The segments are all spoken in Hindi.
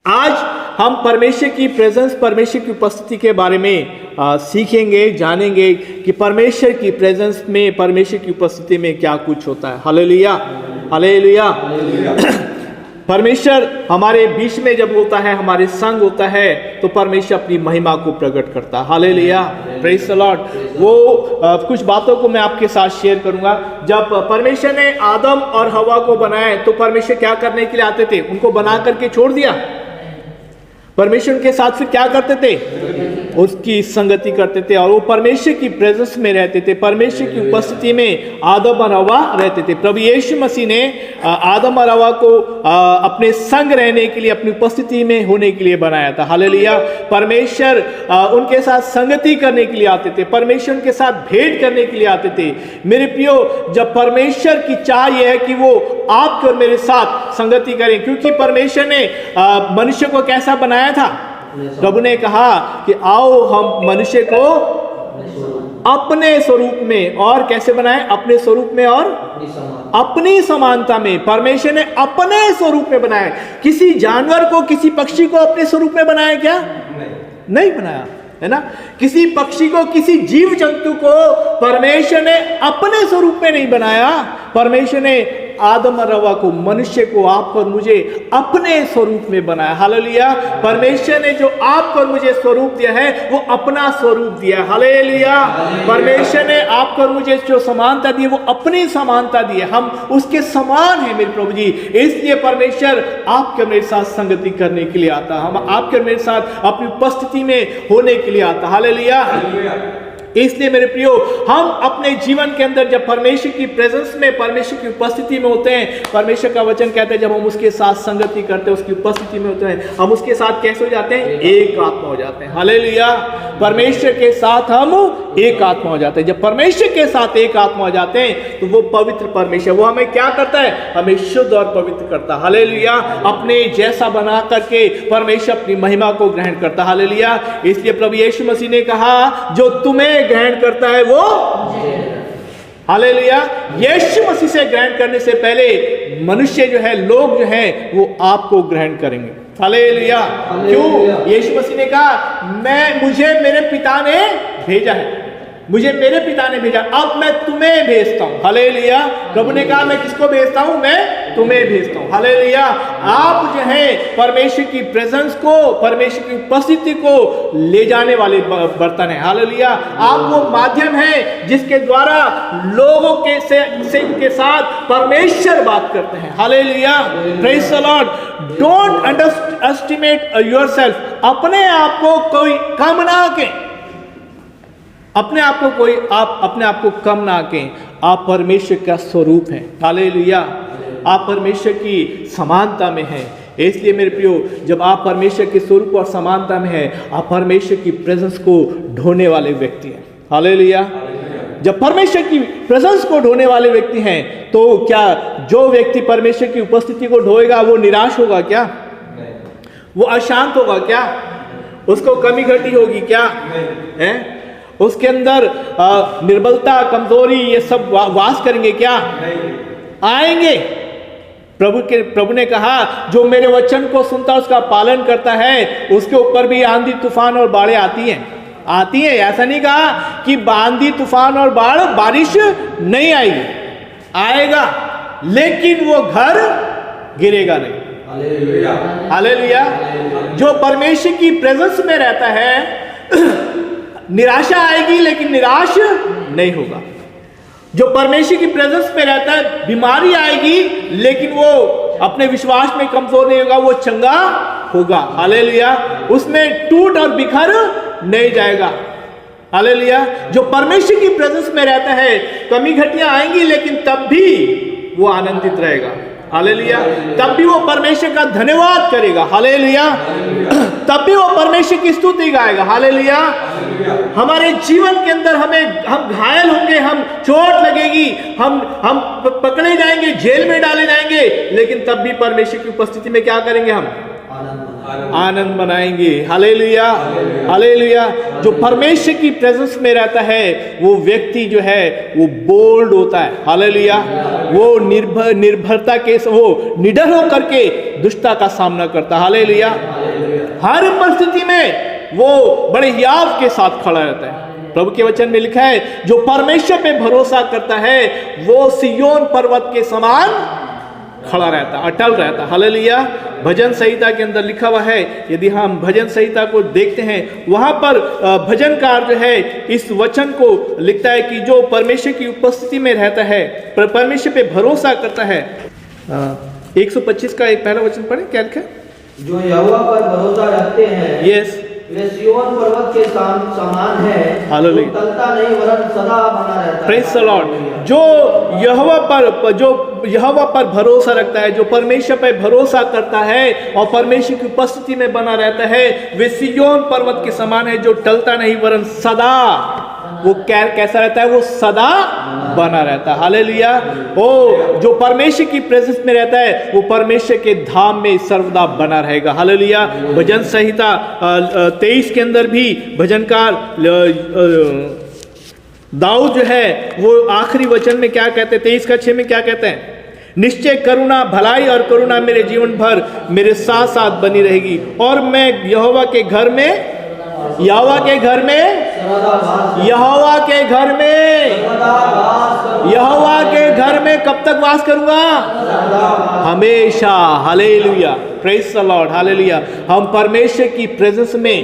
आज हम परमेश्वर की प्रेजेंस, परमेश्वर की उपस्थिति के बारे में सीखेंगे, जानेंगे कि परमेश्वर की प्रेजेंस में, परमेश्वर की उपस्थिति में क्या कुछ होता है। Hallelujah, hallelujah. परमेश्वर हमारे बीच में जब होता है, हमारे संग होता है, तो परमेश्वर अपनी महिमा को प्रकट करता है। Hallelujah, praise the Lord. वो कुछ बातों को मैं आपके साथ शेयर करूंगा। जब परमेश्वर ने आदम और हवा को बनाया, तो परमेश्वर क्या करने के लिए आते थे? उनको बना करके छोड़ दिया। परमेश्वर के साथ फिर क्या करते थे? उसकी संगति करते थे, और वो परमेश्वर की प्रेजेंस में रहते थे, परमेश्वर की उपस्थिति में आदम और हवा रहते थे। प्रभु यीशु मसीह ने आदम और हवा को अपने संग रहने के लिए, अपनी उपस्थिति में होने के लिए बनाया था। हालेलुया। परमेश्वर उनके साथ संगति करने के लिए आते थे, परमेश्वर के साथ भेंट करने के लिए आते थे। मेरे प्रियो, जब परमेश्वर की चाह यह है कि वो आपके और मेरे साथ संगति करें, क्योंकि परमेश्वर ने मनुष्य को कैसा बनाया था? प्रभु ने कहा कि आओ हम मनुष्य को अपने स्वरूप में, और कैसे बनाए? अपने स्वरूप में और अपनी समानता में। परमेश्वर ने अपने स्वरूप में बनाया। किसी जानवर को, किसी पक्षी को अपने स्वरूप में बनाया क्या? नहीं बनाया, है ना। किसी पक्षी को, किसी जीव जंतु को परमेश्वर ने अपने स्वरूप में नहीं बनाया। परमेश्वर ने आदम और हवा को, मनुष्य को, आपको और मुझे अपने स्वरूप में बनाया। हालेलुया। परमेश्वर ने जो आपको और मुझे स्वरूप दिया है, वो अपना स्वरूप दिया है। हालेलुया। परमेश्वर ने आपको और मुझे जो समानता दी है, वो अपनी समानता दी है। हम उसके समान हैं मेरे प्रभु जी। इसलिए परमेश्वर आपके और मेरे साथ संगति करने के लिए आता है, हम आपके और मेरे साथ अपनी उपस्थिति में होने के लिए आता है। हालेलुया। इसलिए मेरे प्रियो, हम अपने जीवन के अंदर जब परमेश्वर की प्रेजेंस में, परमेश्वर की उपस्थिति में होते हैं, परमेश्वर का वचन कहता है जब हम उसके साथ संगति करते हैं, उसकी उपस्थिति में होते हैं, हम उसके साथ कैसे हो जाते हैं? एक आत्मा हो जाते हैं। हालेलुया। परमेश्वर के साथ हम एक आत्मा हो जाते हैं। जब परमेश्वर के साथ एक आत्मा हो जाते हैं, तो वो पवित्र परमेश्वर, वो हमें क्या करता है? हमें शुद्ध और पवित्र करता है। हालेलुया। अपने जैसा बना करके परमेश्वर अपनी महिमा को ग्रहण करता है। हालेलुया। इसलिए प्रभु यीशु मसीह ने कहा, जो तुम्हें ग्रहण करता है वो, हालेलुया, यीशु मसीह से ग्रहण करने से पहले मनुष्य जो है, लोग जो है, वो आपको ग्रहण करेंगे। हालेलुया। क्यों? यीशु मसीह ने कहा, मुझे मेरे पिता ने भेजा है, मुझे मेरे पिता ने भेजा, अब मैं तुम्हें भेजता हूं। हालेलुया। प्रभु ने कहा, मैं किसको भेजता हूं? मैं तुम्हें भेजता हूं। हालेलुया। आप जो है परमेश्वर की प्रेजेंस को, परमेश्वर की उपस्थिति को ले जाने वाले बर्तन हैं। हालेलुया। आप वो माध्यम है जिसके द्वारा लोगों के साथ परमेश्वर बात करते हैं। Hallelujah. Praise the Lord. Don't under estimate yourself. अपने आप को कोई कम ना आके, अपने आप को कम ना आके। आप परमेश्वर का स्वरूप हैं। हालेलुया। आप परमेश्वर की समानता में हैं। इसलिए मेरे प्रियो, जब आप परमेश्वर के स्वरूप और समानता में हैं, आप परमेश्वर की प्रेजेंस को ढोने वाले व्यक्ति हैं। हालेलुया। जब परमेश्वर की प्रेजेंस को ढोने वाले व्यक्ति हैं, तो क्या जो व्यक्ति परमेश्वर की उपस्थिति को ढोएगा, वो निराश होगा क्या? वो अशांत होगा क्या? उसको कमी घटी होगी क्या? है? उसके अंदर निर्बलता, कमजोरी, ये सब वास करेंगे क्या? आएंगे। प्रभु ने कहा, जो मेरे वचन को सुनता, उसका पालन करता है, उसके ऊपर भी आंधी, तूफान और बाढ़ें आती हैं। ऐसा नहीं कहा कि आंधी, तूफान और बाढ़, बारिश नहीं आएगी, आएगा, लेकिन वो घर गिरेगा नहीं। हालेलुया। हालेलुया। जो परमेश्वर की प्रेजेंस में रहता है, निराशा आएगी लेकिन निराश नहीं होगा। जो परमेश्वर की प्रेजेंस में रहता है, बीमारी आएगी लेकिन वो अपने विश्वास में कमजोर नहीं होगा, वो चंगा होगा। हालेलुया। उसमें टूट और बिखर नहीं जाएगा। हालेलुया। जो परमेश्वर की प्रेजेंस में रहता है, कमी घटियां आएंगी लेकिन तब भी वो आनंदित रहेगा। हालेलुया। तब भी वो परमेश्वर का धन्यवाद करेगा। हालेलुया। तब भी वो परमेश्वर की स्तुति गाएगा। हालेलुया। हमारे जीवन के अंदर हम घायल होंगे, हम चोट लगेगी, हम पकड़े जाएंगे, जेल में डाले जाएंगे, लेकिन तब भी परमेश्वर की उपस्थिति में क्या करेंगे? हम आनंद मनाएंगे। हालेलुया। हालेलुया। जो परमेश्वर की प्रेजेंस में रहता है, वो व्यक्ति जो है वो बोल्ड होता है। हालेलुया। वो निर्भरता के, वो निडर होकर के दुष्टता का सामना करता है। हालेलुया। हर परिस्थिति में वो बड़े हियाव के साथ खड़ा रहता है। प्रभु के वचन में लिखा है, जो परमेश्वर पे भरोसा करता है वो सिय्योन पर्वत के समान खड़ा रहता, अटल रहता। हालेलुया। भजन संहिता के अंदर लिखा हुआ है, यदि हम भजन संहिता को देखते हैं, वहां पर भजनकार जो है इस वचन को लिखता है कि जो परमेश्वर की उपस्थिति में रहता है, परमेश्वर पे भरोसा करता है। 125 का एक पहला वचन पढ़े, क्या लिखा है? जो यहोवा पर भरोसा रखते हैं, यस, वे सिय्योन पर्वत के समान है, हालेलुया, टलता नहीं वरन सदा बना रहता है। Praise the Lord. जो यहोवा पर भरोसा रखता है, जो परमेश्वर पर भरोसा करता है और परमेश्वर की उपस्थिति में बना रहता है, वे सिय्योन पर्वत के समान है जो टलता नहीं वरन सदा, वो कैसा रहता है? वो सदा बना रहता है। हालेलुया। ओ जो परमेश्वर की प्रेजेंस में रहता है वो परमेश्वर के धाम में सर्वदा बना रहेगा। हालेलुया। भजन संहिता 23 के अंदर भी भजनकार दाऊद जो है वो आखिरी वचन में क्या कहते हैं? 23:6 में क्या कहते हैं? निश्चय करुणा, भलाई और करुणा मेरे जीवन भर मेरे साथ साथ बनी रहेगी और मैं यहोवा के घर में यहोवा के घर में कब तक वास करूंगा? हमेशा। Hallelujah. Praise the Lord. Hallelujah. हम परमेश्वर की प्रेजेंस में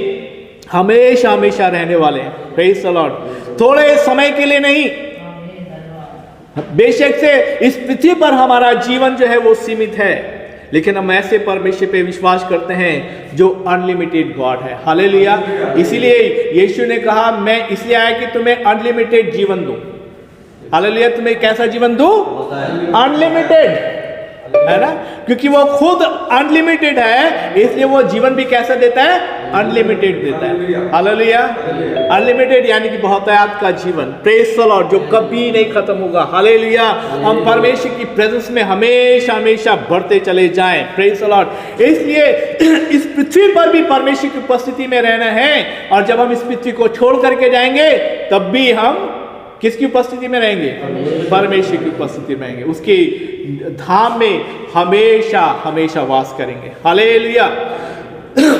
हमेशा हमेशा रहने वाले हैं। Praise the Lord. थोड़े समय के लिए नहीं, बेशक से इस पृथ्वी पर हमारा जीवन जो है वो सीमित है, लेकिन हम ऐसे परमेश्वर पे विश्वास करते हैं जो अनलिमिटेड गॉड है। हालेलुया। इसीलिए यीशु ने कहा, मैं इसलिए आया कि तुम्हें अनलिमिटेड जीवन दूं। हालेलुया। तुम्हें कैसा जीवन दूं? अनलिमिटेड, है ना? क्योंकि वो खुद अनलिमिटेड है, इसलिए वो जीवन भी कैसा देता है? अनलिमिटेड देता है। हालेलुया। अनलिमिटेड यानी कि बहुतायत का जीवन, प्रेज़ द लॉर्ड, जो कभी नहीं खत्म होगा। हालेलुया। हम परमेश्वर की प्रेजेंस में हमेशा हमेशा बढ़ते चले जाएं। Praise the Lord. इसलिए इस पृथ्वी पर भी परमेश्वर की उपस्थिति में रहना है, और जब हम इस पृथ्वी को छोड़ करके जाएंगे तब भी हम किसकी उपस्थिति में रहेंगे? परमेश्वर की उपस्थिति में रहेंगे, उसके धाम में हमेशा हमेशा वास करेंगे। हालेलुया।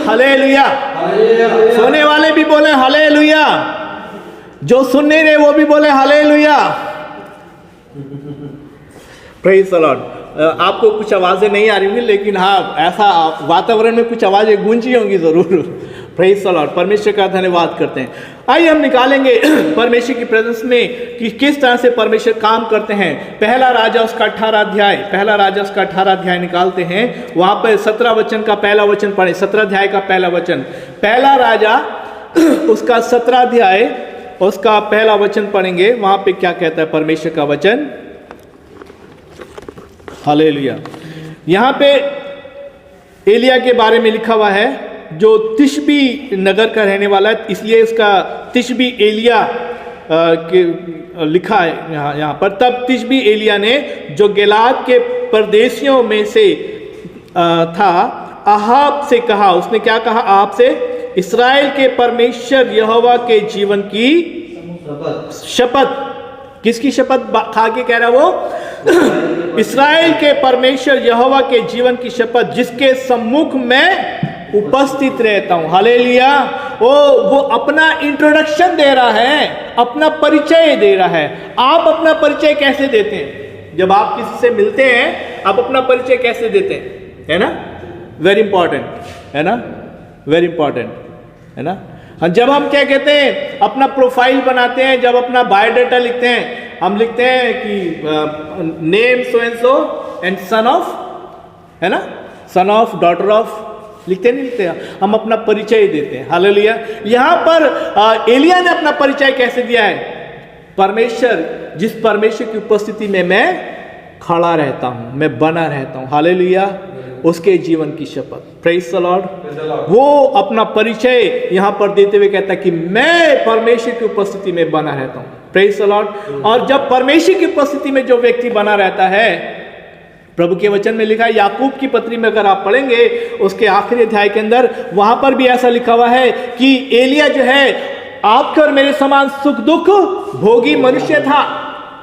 हालेलुया। सोने वाले भी बोले हालेलुया, जो सुन नहीं रहे वो भी बोले हालेलुया। Praise the Lord. आपको कुछ आवाजें नहीं आ रही होंगी, लेकिन हाँ, ऐसा वातावरण में कुछ आवाजें गूंजी होंगी जरूर। Praise the Lord. परमेश्वर का धन्यवाद करते हैं। आइए हम निकालेंगे परमेश्वर की प्रेजेंस में कि किस तरह से परमेश्वर काम करते हैं। पहला राजा उसका 18 अध्याय निकालते हैं। वहां पर 17 वचन का पहला वचन पढ़े। 17 अध्याय का पहला वचन, पहला राजा उसका 17 अध्याय उसका पहला वचन पढ़ेंगे। वहां पे क्या कहता है परमेश्वर का वचन? हालेलुया। यहाँ पे एलिया के बारे में लिखा हुआ है, जो तिशबी नगर का रहने वाला है, इसलिए इसका तिशबी एलिया लिखा है यहाँ पर। तब तिशबी एलिया ने, जो गिलाद के परदेशियों में से था, अहाब से कहा। उसने क्या कहा अहाब से? इस्राएल के परमेश्वर यहोवा के जीवन की शपथ। किसकी शपथ खा के कह रहा वो? इस्राएल के परमेश्वर यहोवा के जीवन की शपथ, जिसके सम्मुख में उपस्थित रहता हूं। हालेलुया। वो अपना इंट्रोडक्शन दे रहा है, अपना परिचय दे रहा है। आप अपना परिचय कैसे देते हैं? जब आप किसी से मिलते हैं, आप अपना परिचय कैसे देते हैं? है ना? वेरी इंपॉर्टेंट, है ना? वेरी इंपॉर्टेंट, है ना? जब हम क्या कहते हैं, अपना प्रोफाइल बनाते हैं, जब अपना बायोडाटा लिखते हैं, हम लिखते हैं कि name so and so and son of, है ना? सन ऑफ, डॉटर ऑफ, लिखते नहीं लिखते, हम अपना परिचय देते हैं। हालेलुया। यहाँ पर एलिया ने अपना परिचय कैसे दिया है? परमेश्वर, जिस परमेश्वर की उपस्थिति में मैं खड़ा रहता हूं, मैं बना रहता हूं। हालेलुया। उसके जीवन की शपथ। Praise the Lord. वो अपना परिचय यहां पर देते हुए कहता है कि मैं परमेश्वर की उपस्थिति में बना रहता हूं। Praise the Lord. और जब परमेश्वर की उपस्थिति में जो व्यक्ति बना रहता है, प्रभु के वचन में लिखा है, याकूब की पत्री में अगर आप पढ़ेंगे उसके आखिरी अध्याय के अंदर, वहां पर भी ऐसा लिखा हुआ है कि एलिया जो है आपके और मेरे समान सुख दुख भोगी मनुष्य था,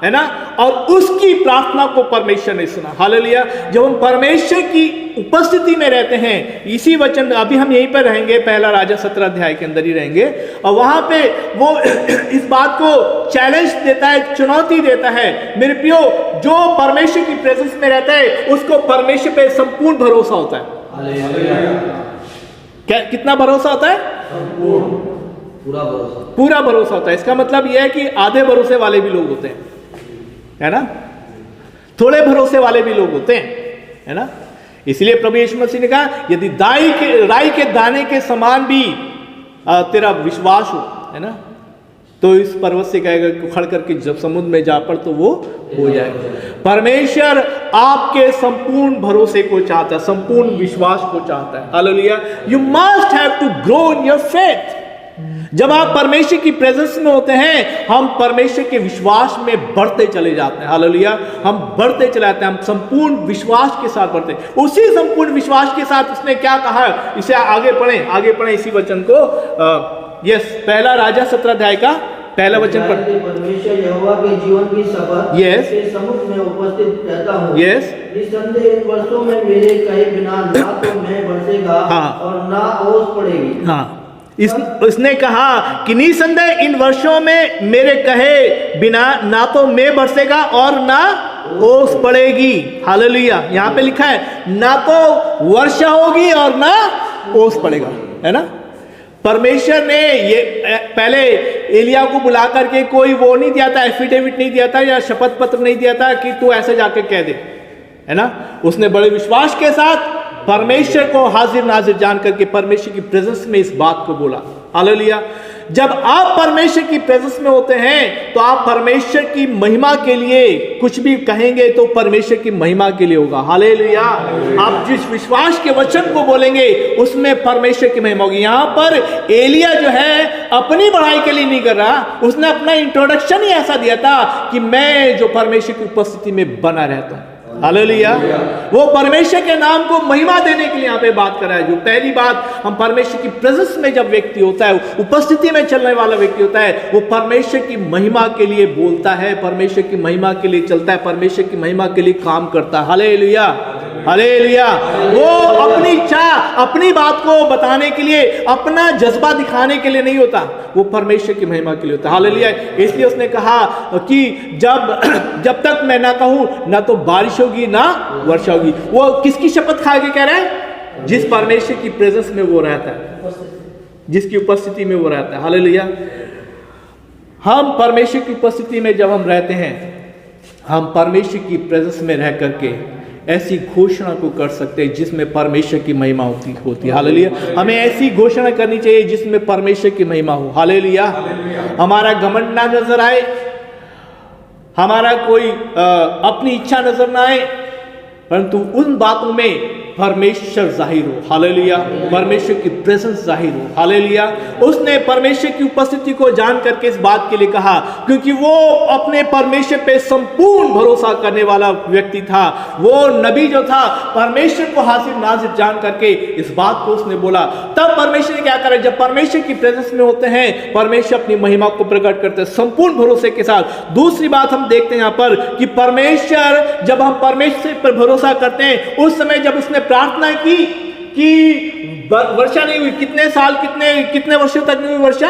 है ना? और उसकी प्रार्थना को परमेश्वर ने सुना। हालेलुया। जब हम परमेश्वर की उपस्थिति में रहते हैं, इसी वचन अभी हम यहीं पर रहेंगे, पहला राजा 17 अध्याय के अंदर ही रहेंगे, और वहां पे वो इस बात को चैलेंज देता है, चुनौती देता है। मेरे प्रियो, जो परमेश्वर की प्रेजेंस में रहता है उसको परमेश्वर पे संपूर्ण भरोसा होता है। क्या कितना भरोसा होता है? पूरा भरोसा होता है। इसका मतलब यह है कि आधे भरोसे वाले भी लोग होते हैं, है ना, थोड़े भरोसे वाले भी लोग होते हैं, है ना। इसलिए प्रभु यीशु मसीह ने कहा, यदि राई के दाने के समान भी तेरा विश्वास हो, है ना, तो इस पर्वत से कहेगा कि उखड़ करके जब समुद्र में जा पड़, तो वो हो जाएगा। परमेश्वर आपके संपूर्ण भरोसे को चाहता है, संपूर्ण विश्वास को चाहता है। Hallelujah. You must have to grow in your faith. जब आप परमेश्वर की प्रेजेंस में होते हैं, हम परमेश्वर के विश्वास में बढ़ते चले जाते हैं। हालेलुया। हम बढ़ते चले जाते हैं, हम संपूर्ण विश्वास के साथ बढ़ते हैं। उसी संपूर्ण विश्वास के साथ उसने क्या कहा, इसे आगे पढ़ें इसी वचन को। यस, पहला राजा 17 अध्याय का पहला वचन पढ़। परमेश्वर यहोवा के जीवन की शपथ Yes. के समुख में उपस्थित रहता हूँ। Yes. निस्संदेह इन वर्षों में मेरे कहे बिना ना तो मैं बरसेगा हाँ। और ना ओस पड़ेगी। हाँ, उसने कहा कि निसंदेह इन वर्षों में मेरे कहे बिना ना तो मैं बरसेगा और ना ओस पड़ेगी। हालेलुया। यहाँ पे लिखा है ना तो वर्षा होगी और ना ओस पड़ेगा, है ना। परमेश्वर ने ये पहले एलिया को बुला करके कोई वो नहीं दिया था, एफिडेविट नहीं दिया था या शपथ पत्र नहीं दिया था कि तू ऐसे जाके कह दे, है ना। उसने बड़े विश्वास के साथ परमेश्वर को हाजिर नाजिर जान करके परमेश्वर की प्रेजेंस में इस बात को बोला। हालेलुया। जब आप परमेश्वर की प्रेजेंस में होते हैं तो आप परमेश्वर की महिमा के लिए कुछ भी कहेंगे तो परमेश्वर की महिमा के लिए होगा। हालेलुया। आप जिस विश्वास के वचन को बोलेंगे उसमें परमेश्वर की महिमा होगी। यहाँ पर एलिया जो है अपनी बढ़ाई के लिए नहीं कर रहा, उसने अपना इंट्रोडक्शन ही ऐसा दिया था कि मैं जो परमेश्वर की उपस्थिति में बना रहता हूँ। हालेलुया। वो परमेश्वर के नाम को महिमा देने के लिए यहाँ पे बात कर रहा है। जो पहली बात, हम परमेश्वर की प्रेजेंस में जब व्यक्ति होता है, उपस्थिति में चलने वाला व्यक्ति होता है, वो परमेश्वर की महिमा के लिए बोलता है, परमेश्वर की महिमा के लिए चलता है, परमेश्वर की महिमा के लिए काम करता है। हालेलुया। हालेलुया। वो अपनी इच्छा, अपनी बात को बताने के लिए, अपना जज्बा दिखाने के लिए नहीं होता, वो परमेश्वर की महिमा के लिए होता है। हालेलुया। इसलिए उसने कहा कि जब तक मैं ना कहूं, ना तो बारिश होगी ना वर्षा होगी। वो किसकी शपथ खा के कह रहा है? जिस परमेश्वर की प्रेजेंस में वो रहता है, जिसकी उपस्थिति में वो रहता है। हालेलुया। हम परमेश्वर की उपस्थिति में जब हम रहते हैं, हम परमेश्वर की प्रेजेंस में रह करके ऐसी घोषणा को कर सकते हैं जिसमें परमेश्वर की महिमा होती है। हालेलुया। हमें ऐसी घोषणा करनी चाहिए जिसमें परमेश्वर की महिमा हो। हालेलुया। हमारा घमंड ना नजर आए, हमारा कोई अपनी इच्छा नजर ना आए, परंतु उन बातों में परमेश्वर जाहिर हो। हालेलुया। परमेश्वर की प्रेजेंस जाहिर हो। हालेलुया। उसने परमेश्वर की उपस्थिति को जान करके इस बात के लिए कहा क्योंकि वो अपने परमेश्वर पे संपूर्ण भरोसा करने वाला व्यक्ति था। वो नबी जो था, परमेश्वर को हाजिर नाजिर जान करके इस बात को उसने बोला। तब परमेश्वर ने क्या करा? जब परमेश्वर की प्रेजेंस में होते हैं, परमेश्वर अपनी महिमा को प्रकट करते हैं संपूर्ण भरोसे के साथ। दूसरी बात हम देखते हैं यहाँ पर कि परमेश्वर, जब हम परमेश्वर पर भरोसा करते हैं, उस समय जब उसने प्रार्थना की कि वर्षा नहीं हुई, कितने वर्षों तक नहीं हुई वर्षा?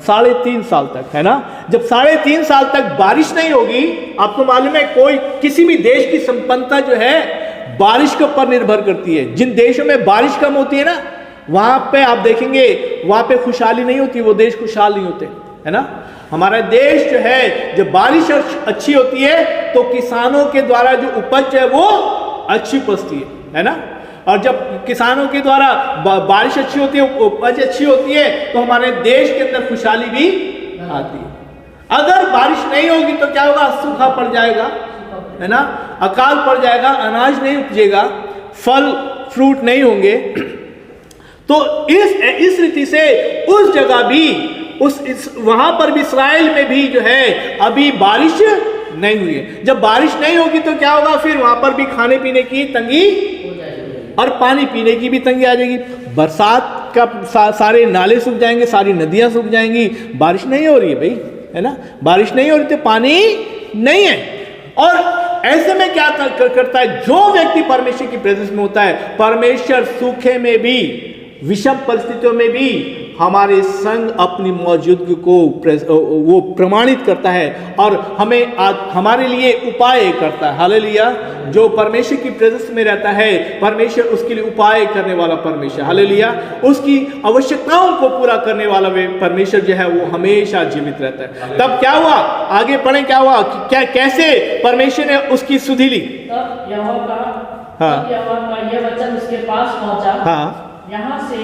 3.5 साल तक, है ना। जब 3.5 साल तक बारिश नहीं होगी, आपको मालूम है कोई किसी भी देश की संपन्नता जो है बारिश के ऊपर निर्भर करती है। जिन देशों में बारिश कम होती है ना, वहां पे आप देखेंगे वहां पे खुशहाली नहीं होती, वो देश खुशहाल नहीं होते, है ना। हमारा देश जो है, जब बारिश अच्छी होती है तो किसानों के द्वारा जो उपज है वो अच्छी उपजती है ना। और जब किसानों के द्वारा बारिश अच्छी होती है, उपज अच्छी होती है, तो हमारे देश के अंदर खुशहाली भी आती है। अगर बारिश नहीं होगी तो क्या होगा? सूखा पड़ जाएगा, है ना, अकाल पड़ जाएगा, अनाज नहीं उपजेगा, फल फ्रूट नहीं होंगे। तो इस रीति से उस जगह भी, वहां पर भी, इस्राएल में भी जो है अभी बारिश नहीं हुई है। जब बारिश नहीं होगी तो क्या होगा? फिर वहां पर भी खाने पीने की तंगी और पानी पीने की भी तंगी आ जाएगी। बरसात का सारे नाले सूख जाएंगे, सारी नदियां सूख जाएंगी। बारिश नहीं हो रही है भाई, है ना। बारिश नहीं हो रही तो पानी नहीं है। और ऐसे में क्या करता है, जो व्यक्ति परमेश्वर की प्रेजेंस में होता है, परमेश्वर सूखे में भी, विषम परिस्थितियों में भी हमारे संग अपनी मौजूदगी को वो प्रमाणित करता है और हमारे लिए उपाय करता है। हालेलुया। जो परमेश्वर की प्रेजेंस में रहता है, परमेश्वर उसके लिए उपाय करने वाला परमेश्वर, हालेलुया, उसकी आवश्यकताओं को पूरा करने वाला परमेश्वर जो है वो हमेशा जीवित रहता है। तब क्या हुआ, आगे पढ़े क्या हुआ, क्या कैसे परमेश्वर ने उसकी सुधि ली। तब यहोवा का यह वचन उसके पास पहुंचा, हाँ, यहाँ से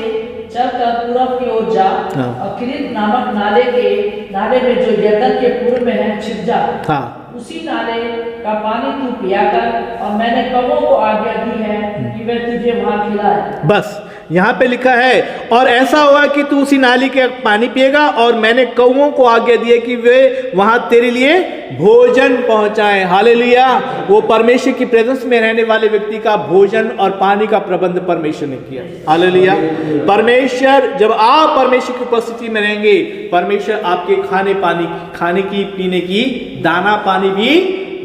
चलकर पूरब की ओर जा, हाँ, और किरीत नामक नाले में जो यरदन के पूर्व में है छिप जा। हाँ, उसी नाले का पानी तू पिया कर, और मैंने कौवों को आज्ञा दी है कि वे तुझे वहां खिलाए। बस यहाँ पे लिखा है, और ऐसा होगा कि तू उसी नाली के पानी पिएगा, और मैंने कौवों को आज्ञा दी है कि वे वहां तेरे लिए भोजन पहुंचाएं। हालेलुया। वो परमेश्वर की प्रेजेंस में रहने वाले व्यक्ति का भोजन और पानी का प्रबंध परमेश्वर ने किया। हालेलुया। परमेश्वर, जब आप परमेश्वर की उपस्थिति में रहेंगे, परमेश्वर आपके खाने की पीने की दाना पानी भी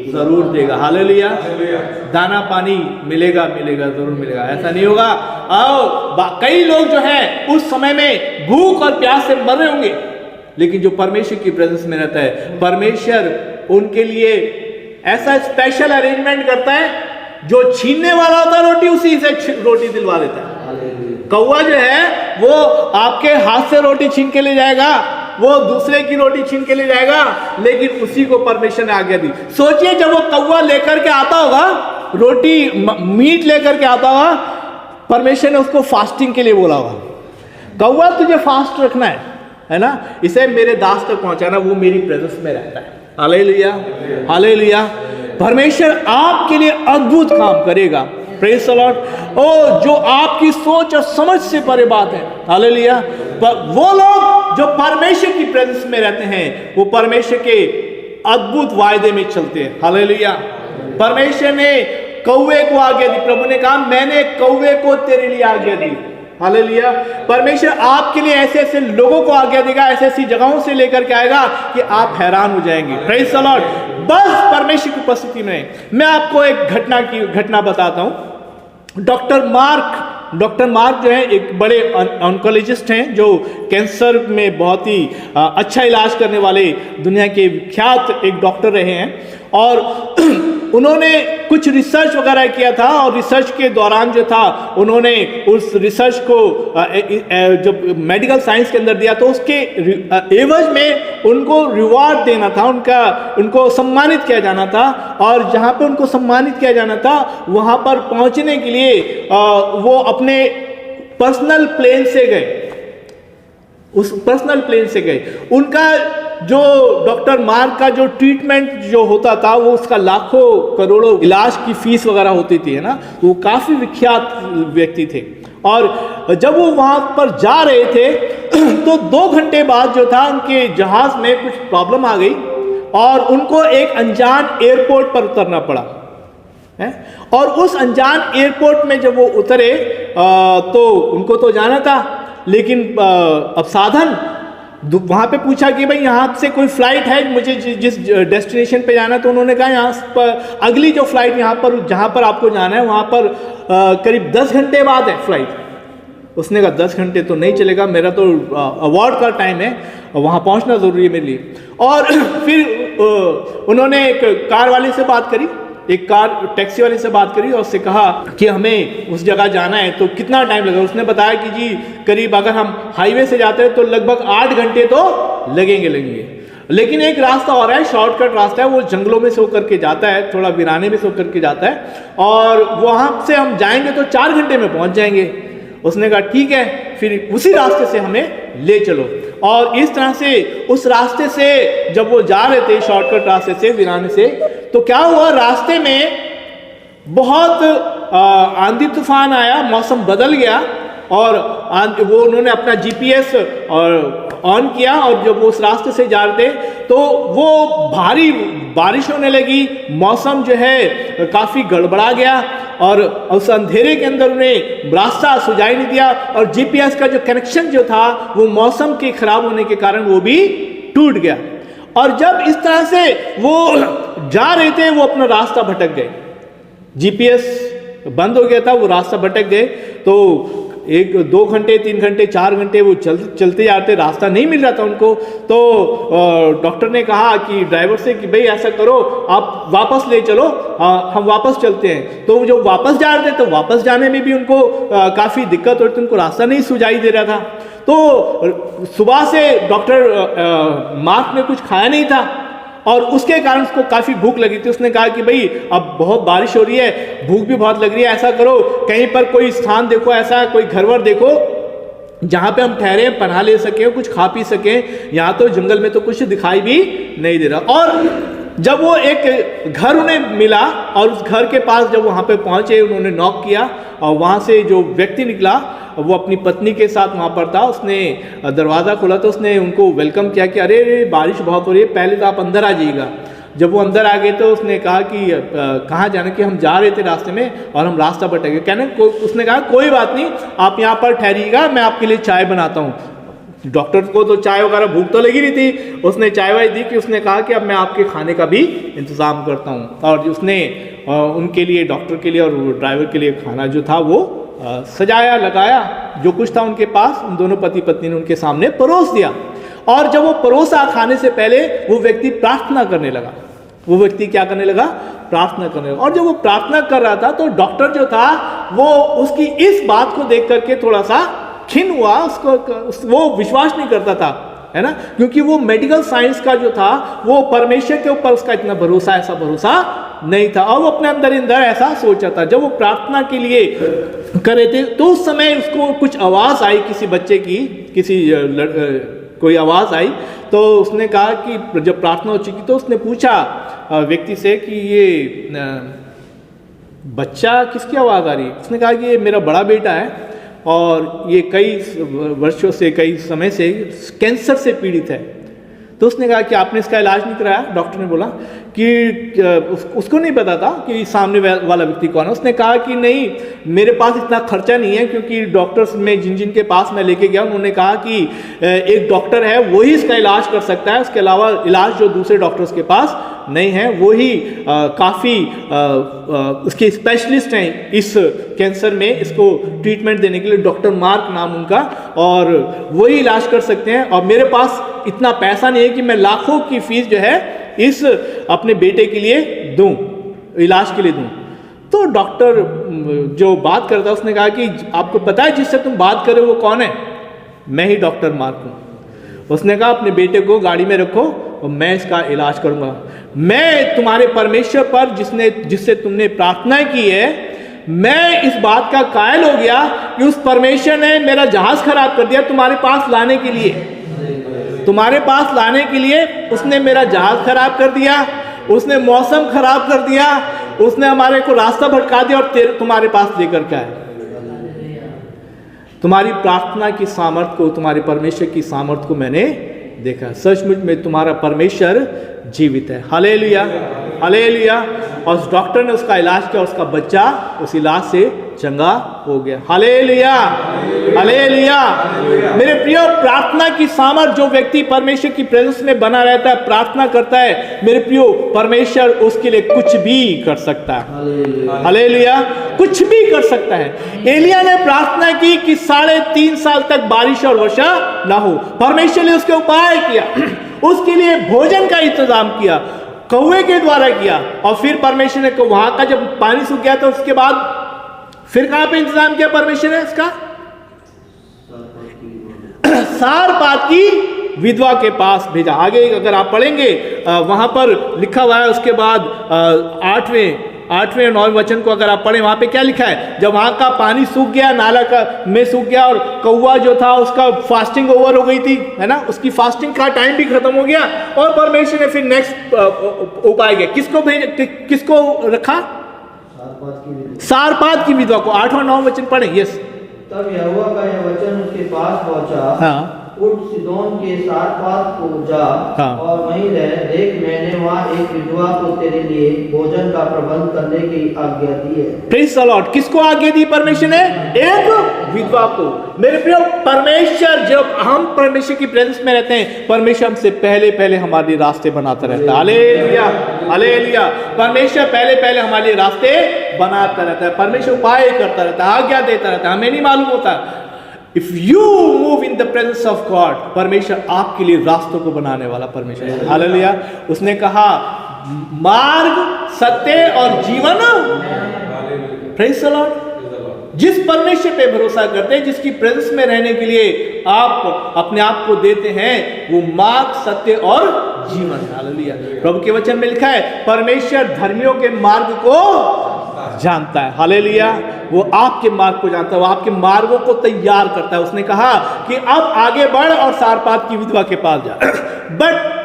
जरूर देगा। हालेलुया। दाना पानी मिलेगा, जरूर मिलेगा, ऐसा नहीं होगा। कई लोग जो हैं उस समय में भूख और प्यास से मर रहे होंगे, लेकिन जो परमेश्वर की प्रेजेंस में रहता है, परमेश्वर उनके लिए ऐसा स्पेशल अरेंजमेंट करता है, जो छीनने वाला होता है रोटी, उसी से रोटी दिलवा देता है। कौवा जो है वो आपके हाथ से रोटी छीन के ले जाएगा, वो दूसरे की रोटी छीन के ले जाएगा, लेकिन उसी को परमेश्वर ने आज्ञा दी। सोचिए, जब वो कौवा लेकर के आता होगा, रोटी मीट लेकर के आता होगा, परमेश्वर ने उसको फास्टिंग के लिए बोला होगा, कौवा तुझे फास्ट रखना है ना, इसे मेरे दास तक पहुंचाना, वो मेरी प्रेजेंस में रहता है। Hallelujah, hallelujah. परमेश्वर आपके लिए अद्भुत काम करेगा। Praise the Lord. ओ, जो आपकी सोच और समझ से परे बात है। हालेलुया। वो लोग जो परमेश्वर की प्रेजेंस में रहते हैं, वो परमेश्वर के अद्भुत वायदे में चलते हैं। हालेलुया। परमेश्वर ने कौवे को आज्ञा दी, प्रभु ने कहा मैंने कौवे को तेरे लिए आज्ञा दी। हालेलुया। परमेश्वर आपके लिए ऐसे ऐसे लोगों को आज्ञा देगा, ऐसी ऐसी जगहों से लेकर के आएगा कि आप हैरान हो जाएंगे। Praise the Lord. बस परमेश्वर की उपस्थिति में मैं आपको एक घटना बताता हूं। डॉक्टर मार्क जो है एक बड़े ऑन्कोलॉजिस्ट हैं, जो कैंसर में बहुत ही अच्छा इलाज करने वाले दुनिया के विख्यात एक डॉक्टर रहे हैं। और उन्होंने कुछ रिसर्च वगैरह किया था, और रिसर्च के दौरान जो था, उन्होंने उस रिसर्च को जब मेडिकल साइंस के अंदर दिया, तो उसके एवज में उनको रिवार्ड देना था, उनको सम्मानित किया जाना था। और जहाँ पे उनको सम्मानित किया जाना था, वहाँ पर पहुँचने के लिए वो अपने पर्सनल प्लेन से गए, उस पर्सनल प्लेन से गए। उनका जो डॉक्टर मार्क का जो ट्रीटमेंट जो होता था, वो उसका लाखों करोड़ों इलाज की फीस वगैरह होती थी, है ना। वो काफ़ी विख्यात व्यक्ति थे। और जब वो वहाँ पर जा रहे थे, तो 2 घंटे बाद जो था, उनके जहाज़ में कुछ प्रॉब्लम आ गई, और उनको एक अनजान एयरपोर्ट पर उतरना पड़ा है। और उस अनजान एयरपोर्ट में जब वो उतरे, तो उनको तो जाना था, लेकिन अब साधन वहाँ पे पूछा कि भाई यहाँ से कोई फ्लाइट है मुझे जिस डेस्टिनेशन पे जाना है। तो उन्होंने कहा यहाँ पर अगली जो फ्लाइट यहाँ पर जहाँ पर आपको जाना है, वहाँ पर करीब 10 घंटे बाद है फ्लाइट। उसने कहा 10 घंटे तो नहीं चलेगा, मेरा तो अवार्ड का टाइम है, वहाँ पहुँचना ज़रूरी है मेरे लिए। और फिर उन्होंने एक कार वाले से बात करी, टैक्सी वाले से बात करी, और उससे कहा कि हमें उस जगह जाना है, तो कितना टाइम लगेगा। उसने बताया कि जी करीब अगर हम हाईवे से जाते हैं तो लगभग 8 घंटे तो लगेंगे। लेकिन एक रास्ता और है, शॉर्टकट रास्ता है, वो जंगलों में से होकर के जाता है, थोड़ा वीराने में से होकर के जाता है, और वहाँ से हम जाएंगे तो 4 घंटे में पहुँच जाएंगे। उसने कहा ठीक है, फिर उसी रास्ते से हमें ले चलो। और इस तरह से उस रास्ते से जब वो जा रहे थे, शॉर्टकट रास्ते से, वीराने से, तो क्या हुआ, रास्ते में बहुत आंधी तूफान आया, मौसम बदल गया, और वो उन्होंने अपना जीपीएस ऑन किया, और जब वो उस रास्ते से जा रहे थे, तो वो भारी बारिश होने लगी, मौसम जो है काफ़ी गड़बड़ा गया, और उस अंधेरे के अंदर उन्हें रास्ता सुझाई नहीं दिया, और जीपीएस का जो कनेक्शन जो था, वो मौसम के खराब होने के कारण वो भी टूट गया। और जब इस तरह से वो जा रहे थे वो अपना रास्ता भटक गए, जीपीएस बंद हो गया था, वो रास्ता भटक गए। तो 1 2 घंटे 3 घंटे 4 घंटे वो चलते जाते, रास्ता नहीं मिल रहा था उनको। तो डॉक्टर ने कहा कि ड्राइवर से कि भाई ऐसा करो, आप वापस ले चलो, हम वापस चलते हैं। तो जो वापस जा रहे थे तो वापस जाने में भी उनको काफ़ी दिक्कत हो रही थी, उनको रास्ता नहीं सुझाई दे रहा था। तो सुबह से डॉक्टर मार्क ने कुछ खाया नहीं था और उसके कारण उसको काफ़ी भूख लगी थी। उसने कहा कि भाई अब बहुत बारिश हो रही है, भूख भी बहुत लग रही है, ऐसा करो कहीं पर कोई स्थान देखो, ऐसा कोई घरवर देखो जहाँ पे हम ठहरे, पनाह ले सकें, कुछ खा पी सकें। यहाँ तो जंगल में तो कुछ दिखाई भी नहीं दे रहा। और जब वो एक घर उन्हें मिला और उस घर के पास जब वहाँ पे पहुँचे, उन्होंने नॉक किया और वहाँ से जो व्यक्ति निकला वो अपनी पत्नी के साथ वहाँ पर था। उसने दरवाज़ा खोला तो उसने उनको वेलकम किया कि अरे बारिश बहुत हो रही है, पहले तो आप अंदर आ जाइएगा। जब वो अंदर आ गए तो उसने कहा कि कहाँ जाना, कि हम जा रहे थे रास्ते में और हम रास्ता भटक गए। कहने उसने कहा कोई बात नहीं, आप यहाँ पर ठहरिएगा, मैं आपके लिए चाय बनाता हूँ। डॉक्टर को तो चाय वगैरह भूख तो लगी रही थी, उसने चाय वाय दी कि उसने कहा कि अब मैं आपके खाने का भी इंतज़ाम करता हूँ। और उसने उनके लिए, डॉक्टर के लिए और ड्राइवर के लिए खाना जो था वो सजाया लगाया, जो कुछ था उनके पास, उन दोनों पति पत्नी ने उनके सामने परोस दिया। और जब वो परोसा खाने से पहले वो व्यक्ति प्रार्थना करने लगा। वो व्यक्ति क्या करने लगा? प्रार्थना करने लगा। और जब वो प्रार्थना कर रहा था तो डॉक्टर जो था वो उसकी इस बात को देख करके थोड़ा सा खिन्न हुआ। वो विश्वास नहीं करता था, है ना, क्योंकि वो मेडिकल साइंस का जो था वो परमेश्वर के ऊपर उसका इतना भरोसा, ऐसा भरोसा नहीं था। और वो अपने अंदर ऐसा सोचा था। जब वो प्रार्थना के लिए कर रहे थे तो उस समय उसको कुछ आवाज़ आई किसी बच्चे की, कोई आवाज़ आई। तो उसने कहा कि जब प्रार्थना हो चुकी तो उसने पूछा व्यक्ति से कि ये बच्चा किसकी आवाज़ आ रही है? उसने कहा कि ये मेरा बड़ा बेटा है और ये कई वर्षों से, कई समय से कैंसर से पीड़ित है। तो उसने कहा कि आपने इसका इलाज नहीं कराया? डॉक्टर ने बोला कि उसको नहीं पता था कि सामने वाला व्यक्ति कौन है। उसने कहा कि नहीं, मेरे पास इतना खर्चा नहीं है, क्योंकि डॉक्टर्स में जिन के पास मैं लेके गया उन्होंने कहा कि एक डॉक्टर है वही इसका इलाज कर सकता है, उसके अलावा इलाज जो दूसरे डॉक्टर्स के पास नहीं है, वही काफ़ी उसके स्पेशलिस्ट हैं इस कैंसर में, इसको ट्रीटमेंट देने के लिए, डॉक्टर मार्क नाम उनका, और वही इलाज कर सकते हैं। और मेरे पास इतना पैसा नहीं है कि मैं लाखों की फीस जो है इस अपने बेटे के लिए दूं, इलाज के लिए दूं। तो डॉक्टर जो बात करता उसने कहा कि आपको पता है जिससे तुम बात कर रहे हो वो कौन है? मैं ही डॉक्टर मार्क हूं। उसने कहा अपने बेटे को गाड़ी में रखो और मैं इसका इलाज करूंगा। मैं तुम्हारे परमेश्वर पर जिससे तुमने प्रार्थना की है, मैं इस बात का कायल हो गया कि उस परमेश्वर ने मेरा जहाज खराब कर दिया तुम्हारे पास लाने के लिए। तुम्हारे पास लाने के लिए उसने मेरा जहाज खराब कर दिया, उसने मौसम खराब कर दिया, उसने हमारे को रास्ता भटका दिया और तुम्हारे पास लेकर के आया। तुम्हारी प्रार्थना की सामर्थ को, तुम्हारे परमेश्वर की सामर्थ को मैंने देखा। सचमुच में तुम्हारा परमेश्वर जीवित है। Hallelujah, hallelujah. और उस डॉक्टर ने उसका इलाज किया, उसका बच्चा उस इलाज से चंगा हो गया। Hallelujah, hallelujah. मेरे प्रियो, प्रार्थना की सामर्थ, जो व्यक्ति परमेश्वर की प्रेजेंस में बना रहता है, प्रार्थना करता है, मेरे प्रियो, परमेश्वर उसके लिए कुछ भी कर सकता है। हालेलुया, कुछ भी कर सकता है। एलिया ने प्रार्थना की कि 3.5 साल तक बारिश और वर्षा ना हो। परमेश्वर ने उसके उपाय किया, उसके लिए भोजन का इंतजाम किया, कौवे के द्वारा किया। और फिर परमेश्वर ने वहां का जब पानी सूख गया तो उसके बाद फिर कहां पे इंतजाम किया परमेश्वर ने? इसका सारपात की विधवा के पास भेजा। आगे अगर आप पढ़ेंगे वहां पर लिखा हुआ है, उसके बाद 8वें और 9वें वचन को अगर आप पढ़ें, वहां पे क्या लिखा है? जब वहां का पानी सूख गया, नाला का में सूख गया और कौवा जो था उसका फास्टिंग ओवर हो गई थी, है ना, उसकी फास्टिंग का टाइम भी खत्म हो गया। और परमेश्वर ने फिर नेक्स्ट उपाय किया। किसको रखा? सारपात की विधवा को। 8वां 9वां वचन पढ़े। यस। तब यहोवा का यह वचन उसके पास पहुंचा। हाँ। उठ सिदोन के सारपात को जा हाँ। और वहीं रह। देख मैंने वहाँ एक विधवा को तेरे लिए भोजन का प्रबंध करने की आज्ञा दी है। Praise the Lord. किसको आज्ञा दी परमेश्वर ने? एक विधवा को। मेरे प्रियो, परमेश्वर, जब हम परमेश्वर की प्रेजेंस में रहते हैं, परमेश्वर हमसे पहले पहले हमारे रास्ते बनाता रहता है। Hallelujah, hallelujah. परमेश्वर पहले पहले हमारे रास्ते बनाता रहता है। परमेश्वर उपाय करता रहता है, आज्ञा देता रहता है, हमें नहीं मालूम होता। If you move in the presence of God, परमेश्वर आपके लिए रास्तों को बनाने वाला परमेश्वर है। हालेलुया। उसने कहा मार्ग, सत्य और जीवन। Praise the Lord. जिस परमेश्वर पे भरोसा करते हैं, जिसकी प्रेजेंस में रहने के लिए आप अपने आप को देते हैं, वो मार्ग, सत्य और जीवन। हालेलुया। प्रभु के वचन में लिखा है परमेश्वर धर्मियों के मार्ग को जानता है। हालेलुया। वो आपके मार्ग को जानता है, वो आपके मार्गों को तैयार करता है। उसने कहा कि अब आगे बढ़ और सारपात की विधवा के पास जा। बट